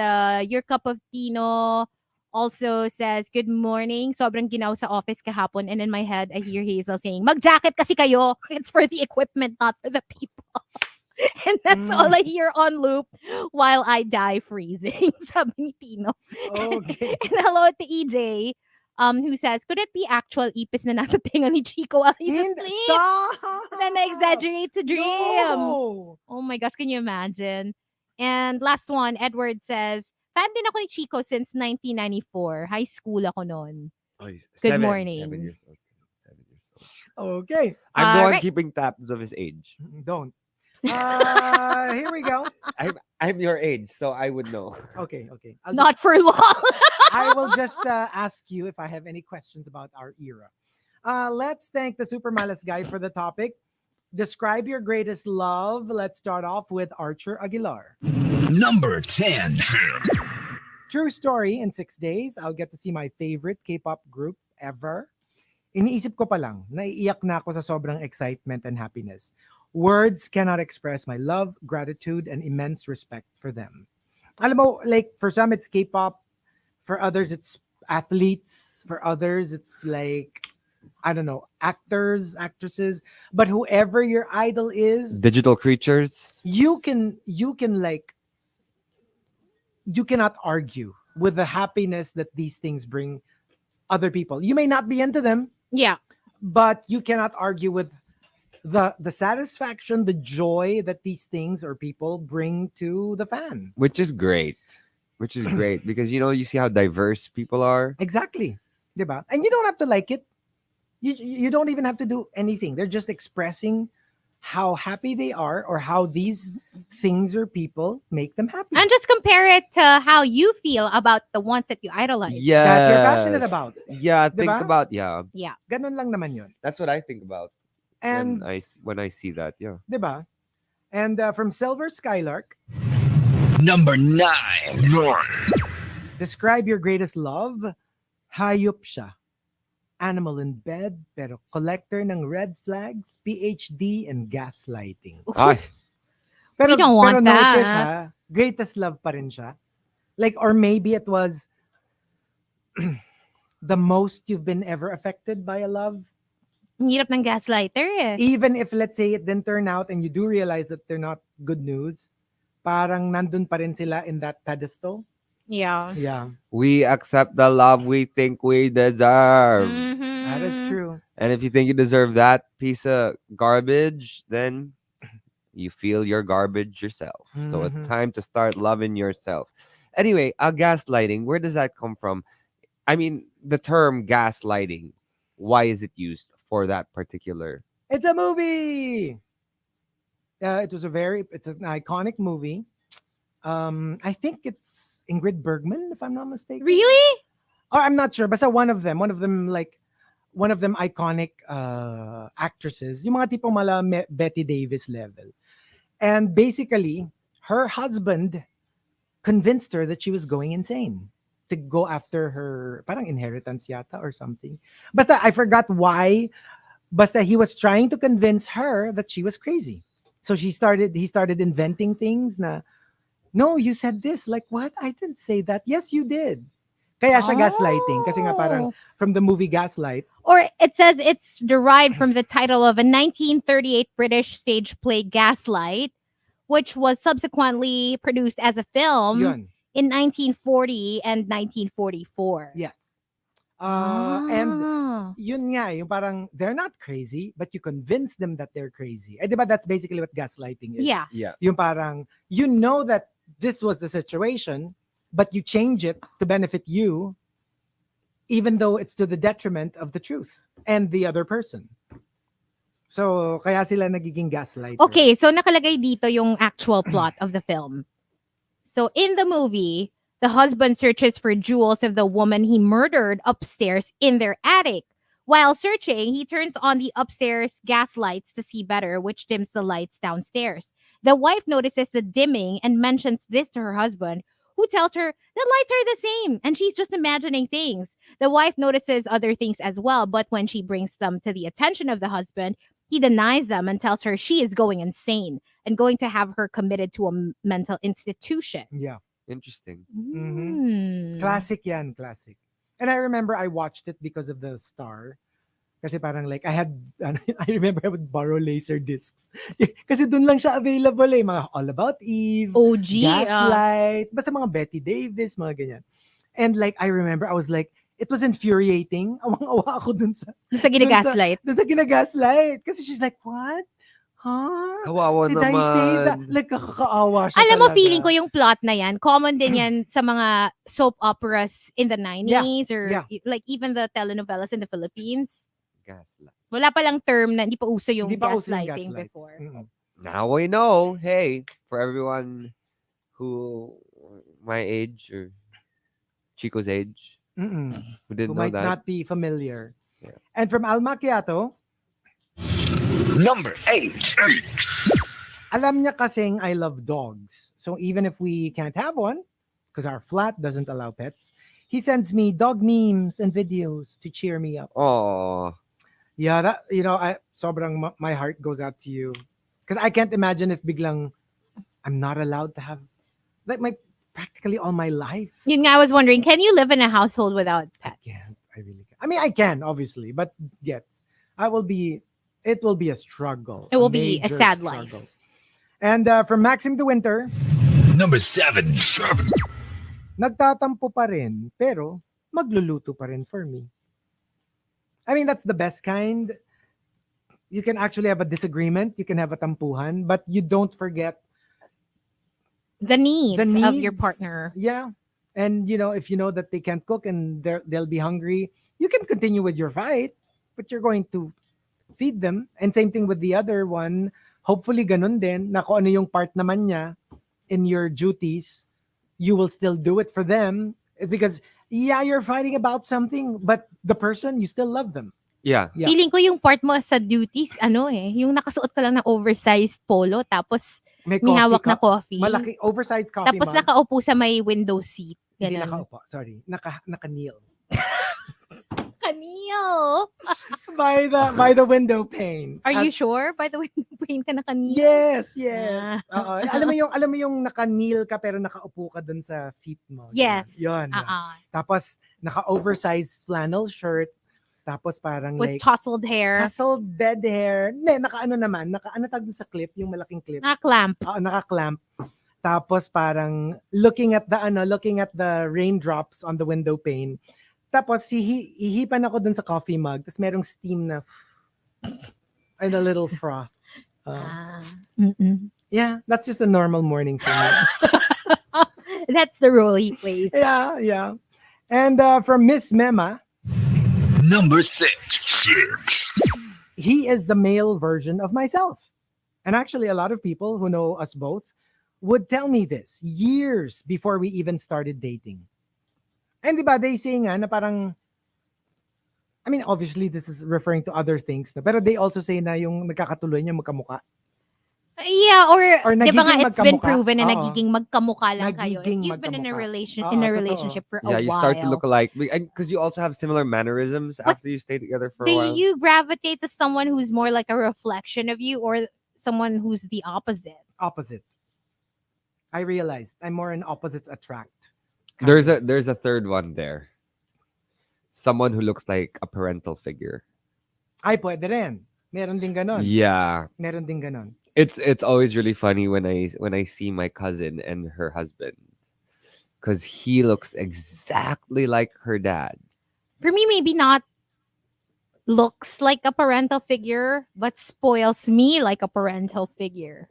your cup of Tino also says, good morning. Sobrang ginaw sa office kahapon. And in my head, I hear Hazel saying, mag-jacket kasi kayo. It's for the equipment, not for the people. And that's all I hear on loop while I die freezing. Sabi ni Tino. Okay. And hello to EJ, who says, could it be actual ipis na nasa tenga ni Chico while he's asleep? Stop! Then I exaggerate to dream. No! Oh my gosh, can you imagine? And last one, Edward says, fan din ako ni Chico since 1994. High school ako noon. Good morning. 7 years old. 7 years old. Okay. I'm the one Right. keeping tabs of his age. Don't. Here we go. I'm your age, so I would know. Okay. Not for long. I will just ask you if I have any questions about our era. Let's thank the Super Malas guy for the topic. Describe your greatest love. Let's start off with Archer Aguilar. Number 10. True story, in 6 days, I'll get to see my favorite K-pop group ever. Iniisip ko pa lang, naiiyak na ako sa sobrang excitement and happiness. Words cannot express my love, gratitude, and immense respect for them. Alam mo, like, for some, it's K-pop. For others, it's athletes. For others, it's like, I don't know, actors, actresses. But whoever your idol is, Digital creatures. you cannot argue with the happiness that these things bring other people. You may not be into them, Yeah. but you cannot argue with the satisfaction, the joy that these things or people bring to the fan. Which is great. Which is great because you see how diverse people are. Exactly. Diba? And you don't have to like it. You don't even have to do anything. They're just expressing how happy they are or how these things or people make them happy. And just compare it to how you feel about the ones that you idolize. Yeah. That you're passionate about. Yeah, think Diba? about yeah. Yeah. Ganun lang naman yun. That's what I think about And when I see that. Yeah. diba? And from Silver Skylark, Number 9. describe your greatest love. Hayop siya. Animal in bed, pero collector ng red flags, PhD, and gaslighting. Ay, Pero, We don't want pero notice that. ha, greatest love pa rin siya. Like, or maybe it was the most you've been ever affected by a love. Ang hirap ng gaslighter eh. Even if, let's say, it didn't turn out and you do realize that they're not good news, parang nandun pa rin sila in that pedestal. Yeah. Yeah, we accept the love we think we deserve. Mhm. that is true. And if you think you deserve that piece of garbage, then you feel your garbage yourself. So it's Mhm. time to start loving yourself. Anyway, gaslighting, where does that come from? I mean, the term gaslighting, why is it used for that particular? It's a movie. It's an iconic movie. I think it's Ingrid Bergman, if I'm not mistaken. Really? Or I'm not sure. Basta one of them iconic actresses. Yung mga tipong Betty Davis level. And basically, her husband convinced her that she was going insane to go after her parang inheritance yata or something. Basta I forgot why. Basta he was trying to convince her that she was crazy. So he started inventing things na, no, you said this. Like, what? I didn't say that. Yes, you did. Kaya siya gaslighting. Kasi nga parang Oh. from the movie Gaslight. Or it says it's derived from the title of a 1938 British stage play Gaslight, which was subsequently produced as a film Yun. in 1940 and 1944. Yes. And Ah. yun nga, yung parang they're not crazy, but you convince them that they're crazy. Eh, di ba that's basically what gaslighting is? Yeah. Yeah. Yung parang, you know that this was the situation, but you change it to benefit you, even though it's to the detriment of the truth and the other person. So, kaya sila nagiging gaslighter. Okay, so nakalagay dito yung actual plot of the film. So in the movie, the husband searches for jewels of the woman he murdered upstairs in their attic. While searching, he turns on the upstairs gas lights to see better, which dims the lights downstairs. The wife notices the dimming and mentions this to her husband, who tells her the lights are the same and she's just imagining things. The wife notices other things as well, but when she brings them to the attention of the husband, he denies them and tells her she is going insane and going to have her committed to a mental institution. Yeah. Interesting. Classic yan, classic. And I remember I watched it because of the star. Kasi parang like, I remember I would borrow laser discs. Kasi dun lang siya available eh. Mga All About Eve, OG. Gaslight, basta mga Betty Davis, mga ganyan. And like, I remember, I was like, it was infuriating. Awang-awa ako dun sa Ginagaslight. Dun sa ginagaslight. Kasi she's like, what? Huh? Kawawa Did naman. I say that? Like, kakaawa siya Alam mo, talaga. feeling ko yung plot na yan, common din yan sa mga soap operas in the 90s or like even the telenovelas in the Philippines. Gaslight. Wala palang term na hindi pa uso yung Hindi pa uso yung gaslighting gaslight. before. Now we know. Hey, for everyone who my age or Chico's age who didn't Who know might that. not be familiar. Yeah. And from Al Macchiato, Number 8. alam niya kasing I love dogs. So even if we can't have one, because our flat doesn't allow pets, he sends me dog memes and videos to cheer me up. Oh, Yeah, that, my heart goes out to you. Because I can't imagine if biglang I'm not allowed to have, like, practically all my life. Yun nga, I was wondering, can you live in a household without pets? I can't. I really can't. I mean, I can, obviously, but yes, it will be a struggle. It will be a major sad struggle. life. And from Maxim de Winter, Number 7. nagtatampo pa rin, pero magluluto pa rin for me. I mean, that's the best kind. You can actually have a disagreement. You can have a tampuhan, but you don't forget The needs, the of your needs. partner. Yeah. And, if you know that they can't cook and they'll be hungry, you can continue with your fight, but you're going to feed them. And same thing with the other one. Hopefully, ganun din, na kung ano yung part naman niya in your duties, you will still do it for them. Because, yeah, you're fighting about something, but the person, you still love them. yeah. Yeah. Feeling ko yung part mo sa duties, yung nakasuot ka lang ng oversized polo, tapos may hawak na coffee. Malaki, oversized coffee Tapos mug. nakaupo sa may window seat. Hindi Ganun. nakaupo, sorry. Naka-kneel. Kanil! By the window pane. Are you sure? By the way, pain ka na kanil? Yes. Ah. Oo. Alam mo yung naka-kneel ka pero nakaupo ka dun sa feet mo. Yes. Yun. Tapos naka-oversized flannel shirt. Tapos parang With like tousled hair. tousled bed hair. Naka-ano naman, naka-ano tawag dun sa clip, yung malaking clip. Naka-clamp. Oo, naka-clamp. Tapos parang looking at the raindrops on the window pane. Tapos hihipan ako dun sa coffee mug. Tapos merong steam na and a little froth. Yeah, that's just a normal morning for me. That's the role he plays. Yeah. And from Miss Mema, Number 6. he is the male version of myself. And actually, a lot of people who know us both would tell me this years before we even started dating. And diba, they say nga na parang, I mean, obviously, this is referring to other things. Pero they also say na yung nagkakatuloy niya magkamukha. Yeah, or di ba nga nagiging it's been magkamukha. proven na Oo. nagiging magkamukha lang kayo. If Nagiging you've been in a magkamukha. in a Oo, relationship for a Yeah, while. you start to look alike because you also have similar mannerisms But after you stay together for a Do while. you gravitate to someone who's more like a reflection of you or someone who's the opposite? Opposite. I realized I'm more an opposites attract. There's a third one there. Someone who looks like a parental figure. Ay, pwede rin. Meron din ganon. Yeah. Meron din ganon. It's always really funny when I see my cousin and her husband because he looks exactly like her dad. For me, maybe not looks like a parental figure, but spoils me like a parental figure.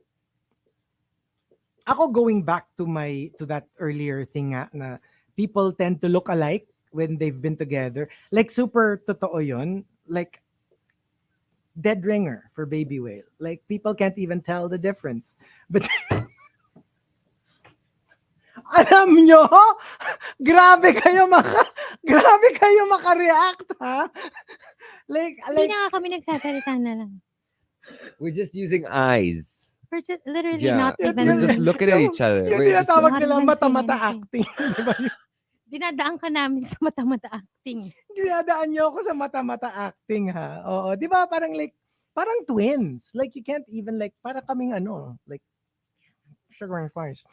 Ako going back to that earlier thing nga na people tend to look alike when they've been together. Like super totoo yun. Like dead ringer for Baby Whale. Like people can't even tell the difference. But alam nyo, grabe kayo maka-react, ha? Like Hindi na nga kami nagsasalita na lang. We're just using eyes. We're just literally Yeah. not We're even... We're just looking at each other. yung We're just- tinatawag not nilang even saying mata-mata anything. acting. Diba? Dinadaan ka namin sa mata-mata acting. Dinadaan niyo ako sa mata-mata acting, ha? Oo, di ba? Parang like, parang twins. Like, you can't even, like, para kaming like, sugar and spice.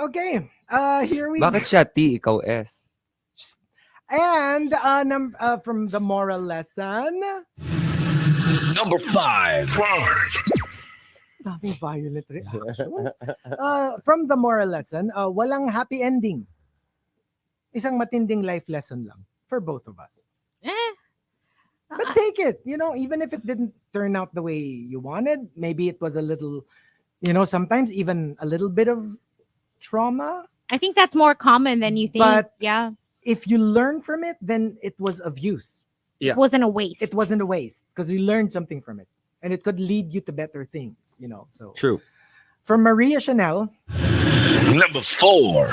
Okay. Here we Bakit siya T, ikaw S? And from the moral lesson, Number 5. daming violent reactions. From the moral lesson, walang happy ending. Isang matinding life lesson lang for both of us. But take it, even if it didn't turn out the way you wanted, maybe it was a little, sometimes even a little bit of trauma. I think that's more common than you think. But yeah. If you learn from it, then it was of use. Yeah. It wasn't a waste. It wasn't a waste because you learned something from it. And it could lead you to better things, So True. from Maria Chanel, Number 4.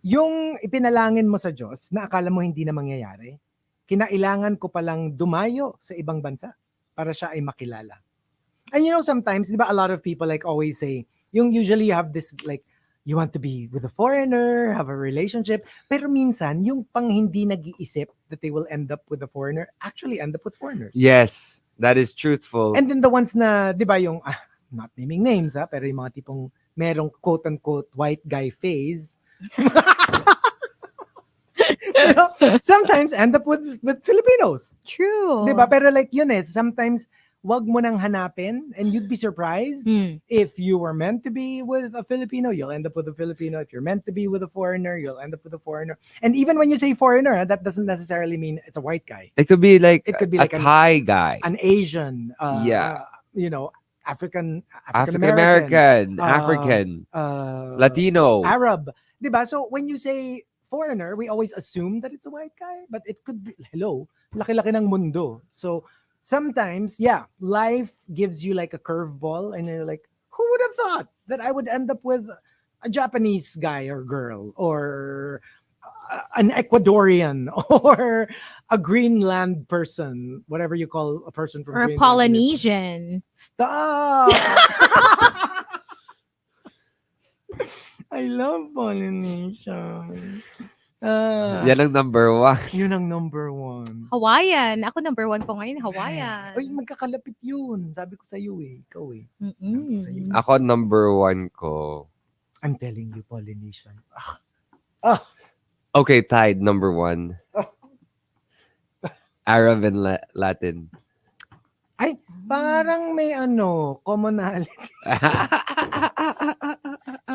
yung ipinalangin mo sa Diyos na akala mo hindi na mangyayari, kinailangan ko palang dumayo sa ibang bansa para siya ay makilala. And sometimes, di ba, a lot of people like always say, usually you have this like, you want to be with a foreigner, have a relationship, pero minsan, yung pang hindi nag-iisip that they will end up with a foreigner, actually end up with foreigners. Yes, that is truthful. And then the ones na, di ba, yung, not naming names, pero yung mga tipong merong quote-unquote white guy phase, sometimes end up with Filipinos. True. Diba? Pero like yun sometimes wag mo nang hanapin and you'd be surprised if you were meant to be with a Filipino, you'll end up with a Filipino. If you're meant to be with a foreigner, you'll end up with a foreigner. And even when you say foreigner, that doesn't necessarily mean it's a white guy. It could be like a Thai guy. An Asian, African American, African, Latino, Arab. Diba? So when you say foreigner, we always assume that it's a white guy, but it could be, laki-laki ng mundo. So sometimes, life gives you like a curveball and you're like, who would have thought that I would end up with a Japanese guy or girl or an Ecuadorian or a Greenland person, whatever you call a person from or a Greenland. Polynesian. Stop! I love Polynesian. Yan ang number 1. Yun ang number 1. Hawaiian. Ako number 1 ko ngayon, Hawaiian. Ay, magkakalapit yun. Sabi ko sa'yo Ikaw Mm-mm. Ako number 1 ko. I'm telling you, Polynesian. Okay, tied number 1. Arab and Latin. Ay, parang may commonality.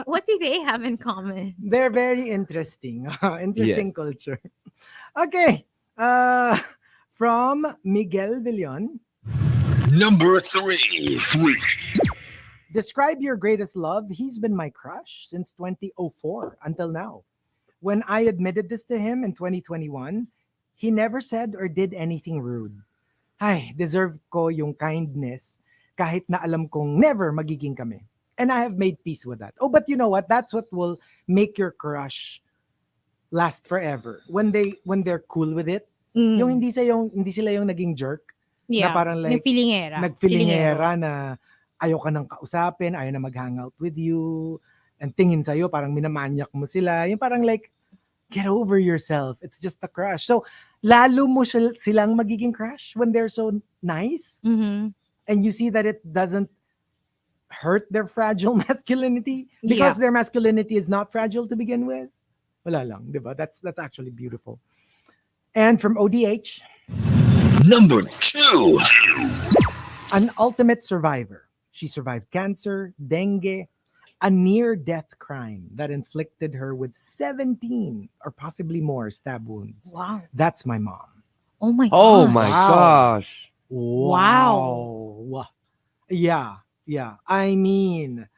What do they have in common? They're very interesting. Interesting Yes. culture. Okay. From Miguel Villon. Number 3. Describe your greatest love. He's been my crush since 2004 until now. When I admitted this to him in 2021, he never said or did anything rude. Ay, deserve ko yung kindness kahit na alam kong never magiging kami. And I have made peace with that. Oh, but you know what? That's what will make your crush last forever. When they're cool with it. Yung hindi sila yung naging jerk. Yeah. Na parang like, yung feelingera. nagfeelingera na ayaw ka nang kausapin, ayaw na mag-hangout with you, and tingin sa'yo, parang minamanyak mo sila. Yung parang like, get over yourself. It's just a crush. So, lalo mo silang magiging crush when they're so nice. Mm-hmm. And you see that it doesn't hurt their fragile masculinity because their masculinity is not fragile to begin with. Wala lang, diba? That's actually beautiful. And from ODH, Number 2. an ultimate survivor. She survived cancer, dengue, a near-death crime that inflicted her with 17 or possibly more stab wounds. Wow. That's my mom. Oh my god. Oh my Wow. gosh. Wow. Yeah. I mean,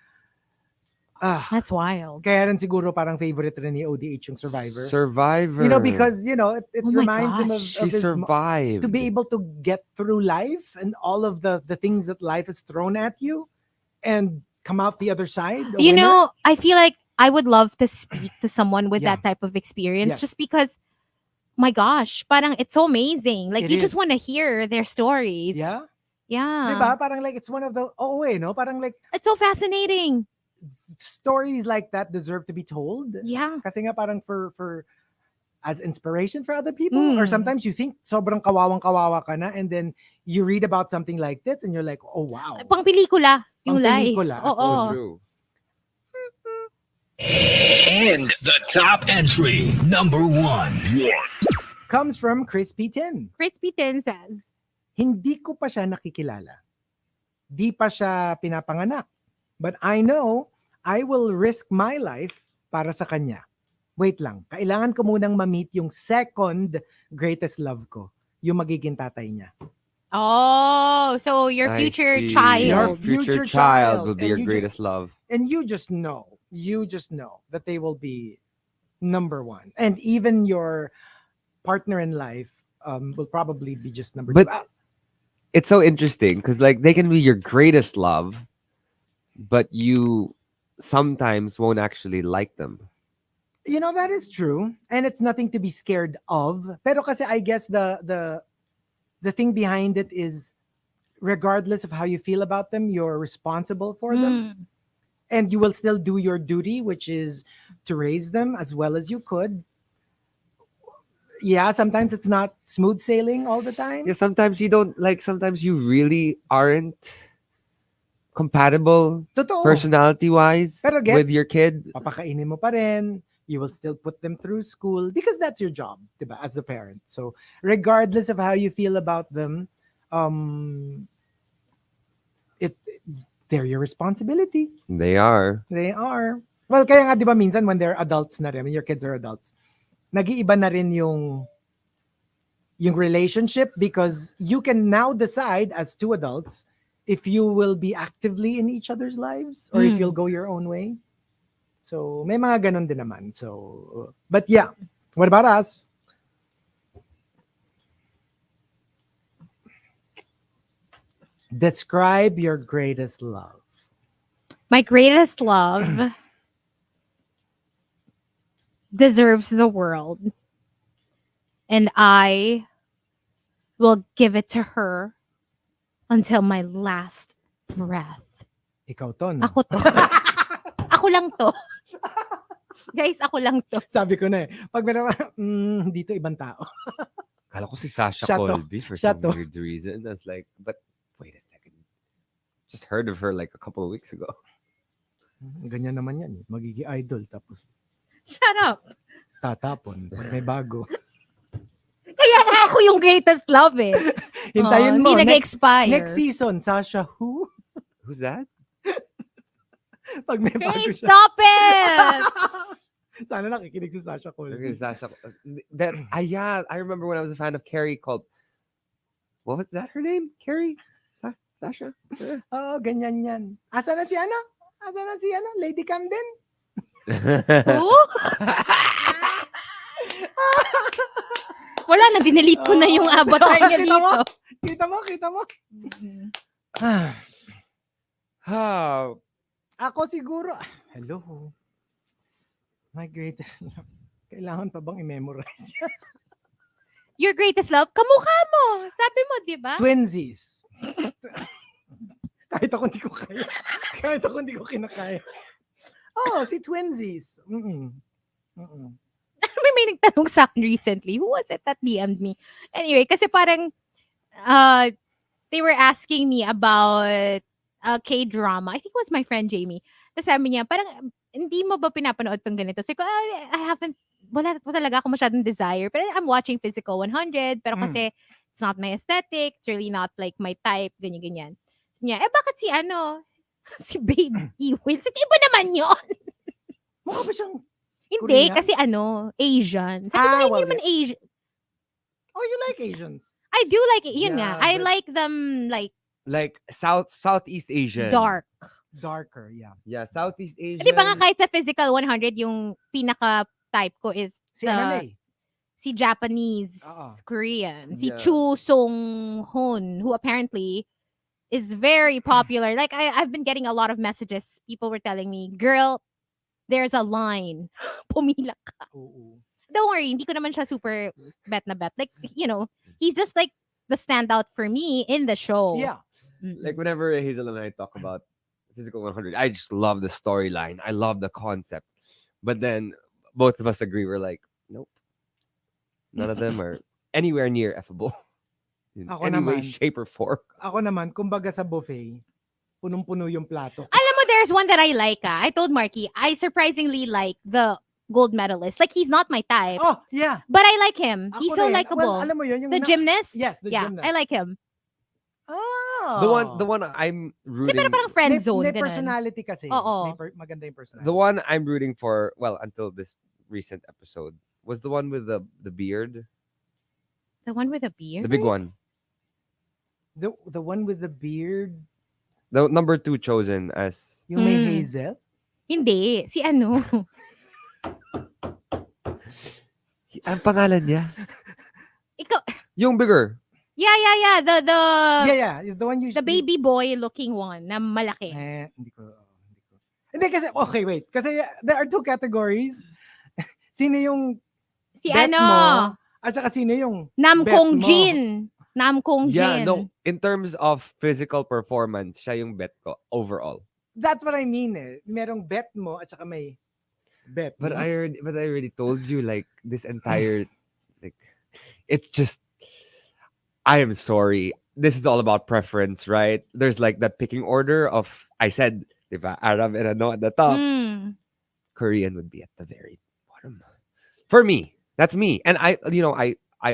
That's wild. kaya rin siguro parang favorite rin ni ODH yung Survivor. Survivor. Because, it Oh my reminds him of gosh. she his survived. to be able to get through life and all of the things that life has thrown at you and come out the other side. a You winner. know, I feel like I would love to speak to someone with Yeah. that type of experience Yes. just because, my gosh, parang it's so amazing. Like, It you just is. want to hear their stories. Yeah. Yeah. Diba? Parang like it's one of the no? Parang like It's so fascinating. stories like that deserve to be told. Yeah. Kasi nga parang for as inspiration for other people, or sometimes you think sobrang kawawang-kawawa ka na, and then you read about something like this and you're like, oh wow. Pang pelikula yung life. Pang-pelikula. Oo. So true. And the top entry, number 1. Comes from Crispy Tin. Crispy Tin says, Hindi ko pa siya nakikilala. Di pa siya pinapanganak. But I know I will risk my life para sa kanya. Wait lang, kailangan ko munang ma-meet yung second greatest love ko, yung magiging tatay niya. oh, so your I future see. child. Your future future child child, will be and your you just- greatest love. And you just know that they will be number 1. And even your partner in life will probably be just number But 2. it's so interesting because like they can be your greatest love, but you sometimes won't actually like them. You know, that is true. And it's nothing to be scared of. Pero kasi I guess the thing behind it is, regardless of how you feel about them, you're responsible for them. Mm. And you will still do your duty, which is to raise them as well as you could. Yeah, sometimes it's not smooth sailing all the time. Yeah, sometimes you don't like. Sometimes you really aren't compatible Totoo. personality-wise Pero with gets- your kid. Papakainin mo pa rin. You will still put them through school because that's your job, diba, as a parent. So regardless of how you feel about them, they're your responsibility. They are. They are. Well, kaya nga, di ba, minsan when they're adults na rin, when your kids are adults, nag-iiba na rin yung relationship, because you can now decide as two adults if you will be actively in each other's lives or if Mm. you'll go your own way. So, may mga ganun din naman. So, but yeah, what about us? Describe your greatest love. My greatest love deserves the world. And I will give it to her until my last breath. Ikaw to, no? Ako to. Ako lang to. Guys, ako lang to. Sabi ko na eh. Pag dito ibang tao. Kala ko si Sasha Siya to. Colby for Siya some to. weird reason. I was like, but wait a second. Just heard of her like a couple of weeks ago. Ganyan naman yan. Magiging idol tapos Shut up. tatapon. Pag may bago. Kaya nga ako yung greatest love eh. Hintayin mo. Hindi Next, nag-expire. next season, Sasha who? Who's that? Pag may bago Hey, siya. stop it! Sana nakikinig si Sasha Okay, Colby. Sasha. That yeah, I remember when I was a fan of Carrie called. What was that? Her name? Carrie? Sasha? Yeah. Oo, ganyan yan. Asa na si ano? Asa na si ano? Lady Camden? Who? Wala na, dinelete ko na yung avatar niya Kita mo? dito. Kita mo? Ah, Ah, ako siguro. Hello. My greatest love. Kailangan pa bang i-memorize? Your greatest love, kamukha mo. Sabi mo, di ba? Twinsies. Kahit ako hindi ko kaya. Kahit ako hindi ko kinakaya. Oh, si Twinsies. May nagtanong sa akin recently. Who was it that DM'd me? Anyway, kasi parang they were asking me about K-drama. I think it was my friend Jamie. Tapos sabi niya, parang hindi mo ba pinapanood tong ganito? Sabi ko, I haven't, wala talaga ako masyadong desire. Pero I'm watching Physical 100. Pero kasi it's not my aesthetic. It's really not like my type. Ganyan-ganyan. Sabi niya, bakit si ano? Si Babe Ewing. Sabi, iba naman yun. Mukha ba siyang... Hindi, Korean? kasi ano, Asian. Sabi ko, Ah, hindi well, naman Asian. Oh, you like Asians? I do like it. Yun nga. Yeah, I but- like them like like Southeast Asian. dark. Darker, yeah. Yeah, Southeast Asian. Di ba nga kahit sa Physical 100, yung pinaka-type ko is Si the- MMA. si Japanese, Oo. Korean. Si Yeah. Chu Song-hoon, who apparently is very popular. Like, I've been getting a lot of messages. People were telling me, girl, there's a line. Pumila ka. Oo. Don't worry, hindi ko naman siya super bet na bet. Like, you know, he's just like the standout for me in the show. Yeah. Mm-mm. Like whenever Hazel and I talk about Physical 100, I just love the storyline. I love the concept. But then both of us agree. We're like, nope. None of them are anywhere near effable. In Ako any way, naman. shape, or form. Ako naman, kumbaga sa buffet, punong-puno yung plato. Alam mo, there's one that I like. I told Markki, I surprisingly like the gold medalist. Like, he's not my type. Oh, yeah. But I like him. Ako He's so rin. likable. Well, alam mo yun, yung The gymnast? Yes, the Yeah, gymnast. I like him. Oh. The one I'm Di rooting. pero parang friend zone. May ganun. personality kasi. Oo. Maganda yung personality. The one I'm rooting for, well, until this recent episode, was the one with the beard, The one with a beard? the big one, The one with the beard, the number 2 chosen as. yung may Mm. Hazel. Hindi. Si ano? Ang pangalan niya? Ikaw. Yung bigger. Yeah. The Yeah. The one you... the baby boy looking one na malaki. Hindi ko. Hindi kasi, okay, wait. Kasi there are 2 categories. Sino yung Si bet ano? mo, at saka sino yung Namkong bet mo. Jin. Namkong Yeah, Jin. no. In terms of physical performance, siya yung bet ko overall. That's what I mean eh. Merong bet mo at saka may bet But mo. I already told you, like, this entire, like, it's just, I am sorry. This is all about preference, right? There's like that picking order of, I said, diba, Arab and ano at the top. Mm. Korean would be at the very bottom. For me, that's me. And I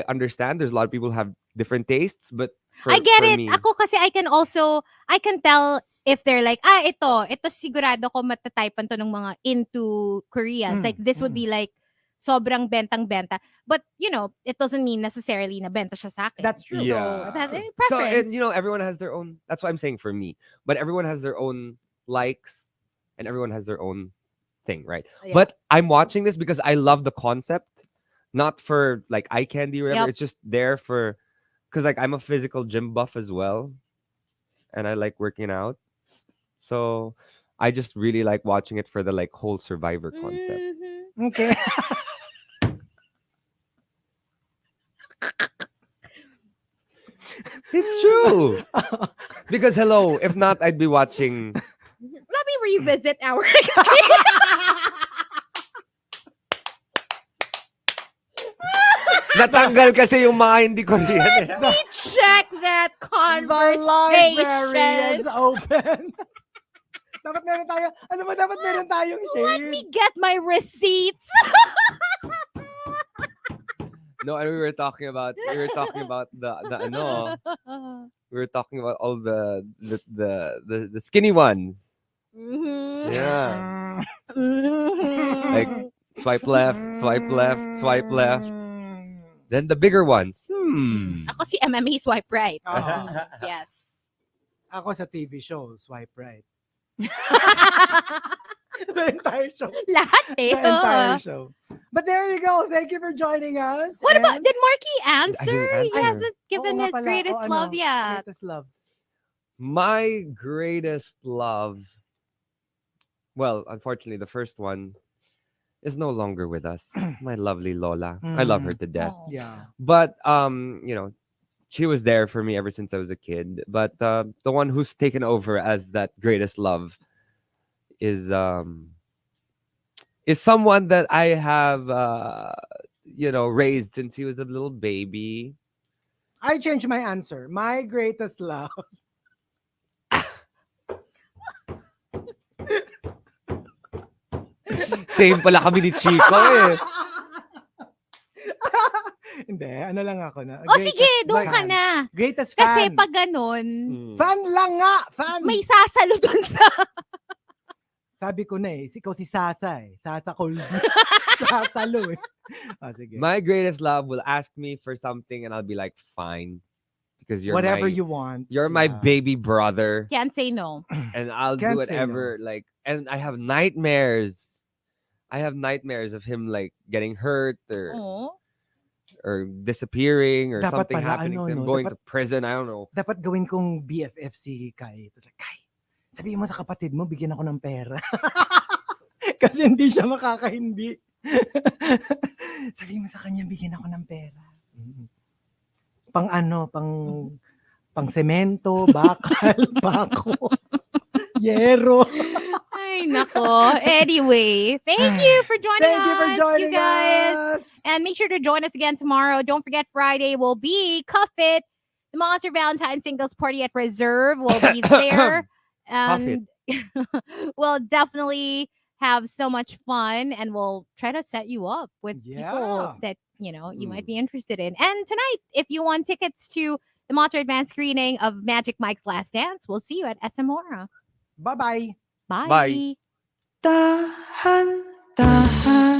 understand there's a lot of people who have different tastes, but I get for it. me, Ako kasi I can tell if they're like, ito sigurado ko matatypan to ng mga into Koreans. Like, this would be like, sobrang bentang-benta. But, it doesn't mean necessarily na benta siya sa akin. That's true. Yeah. So, that's true. so, preference. and, everyone has their own, that's what I'm saying for me. But everyone has their own likes and everyone has their own thing, right? Yeah. But I'm watching this because I love the concept, not for like eye candy or whatever. Yep. It's just there for, because like I'm a physical gym buff as well. And I like working out. So I just really like watching it for the like whole survivor concept. Mhm. Okay. It's true. Because hello, if not, I'd be watching. Let me revisit our Natanggal kasi yung mga hindi Korean. Let me check that The conversation. library is open. Dapat meron tayo, dapat meron tayong Let shade. me get my receipts. No, and we were talking about the ano. We were talking about all the skinny ones. Mhm. Yeah. Mhm. Like swipe left, swipe left, swipe left. Then the bigger ones. Ako si MMA swipe right. Oo. Yes. Ako sa TV show, swipe right. The entire show. Lahat eh. The entire show. But there you go. Thank you for joining us. What about, And- did Markki answer? He answer. hasn't given Oo nga his pala. greatest O, love yet. Greatest love. My greatest love. Well, unfortunately, the first one is no longer with us. My lovely Lola. I love her to death. Oh. Yeah. But she was there for me ever since I was a kid. But the one who's taken over as that greatest love is someone that I have raised since he was a little baby. I changed my answer. My greatest love. Same pala kami ni Chico eh. Hindi, ano lang ako na. O sige, doon ka fan. na. Greatest fan. Kasi pag ganun, Fan lang nga! Fan! may sasalo dun sa... Sabi ko na eh, ikaw si Sasa eh. Sasa Colby. Sasalo eh. Sige. My greatest love will ask me for something and I'll be like, fine. Because you're Whatever my, you want. you're my Yeah. baby brother. Can't say no. And I'll Can't do say whatever. Like, and I have nightmares. I have nightmares of him like getting hurt Oh. or disappearing or Dapat something pala, happening to him, no? going Dapat- to prison. I don't know. Dapat gawin kong BFF si Kai. Tapos like, Kai, sabihin mo sa kapatid mo, bigyan ako ng pera. Kasi hindi siya makakahindi. Sabihin mo sa kanya, bigyan ako ng pera. Pang ano, pang semento, bakal, bako, yero. Ay, Ay, nako. Anyway, thank you for joining Thank us, you for joining you guys. us. And make sure to join us again tomorrow. Don't forget, Friday will be Cuff It. The Monster Valentine Singles Party at Reserve will be there. And we'll definitely have so much fun, and we'll try to set you up with people that you might be interested in. And tonight, if you want tickets to the Monster Advanced screening of Magic Mike's Last Dance, we'll see you at SM Aura. Bye-bye. Bye. Bye. Tahan, tahan.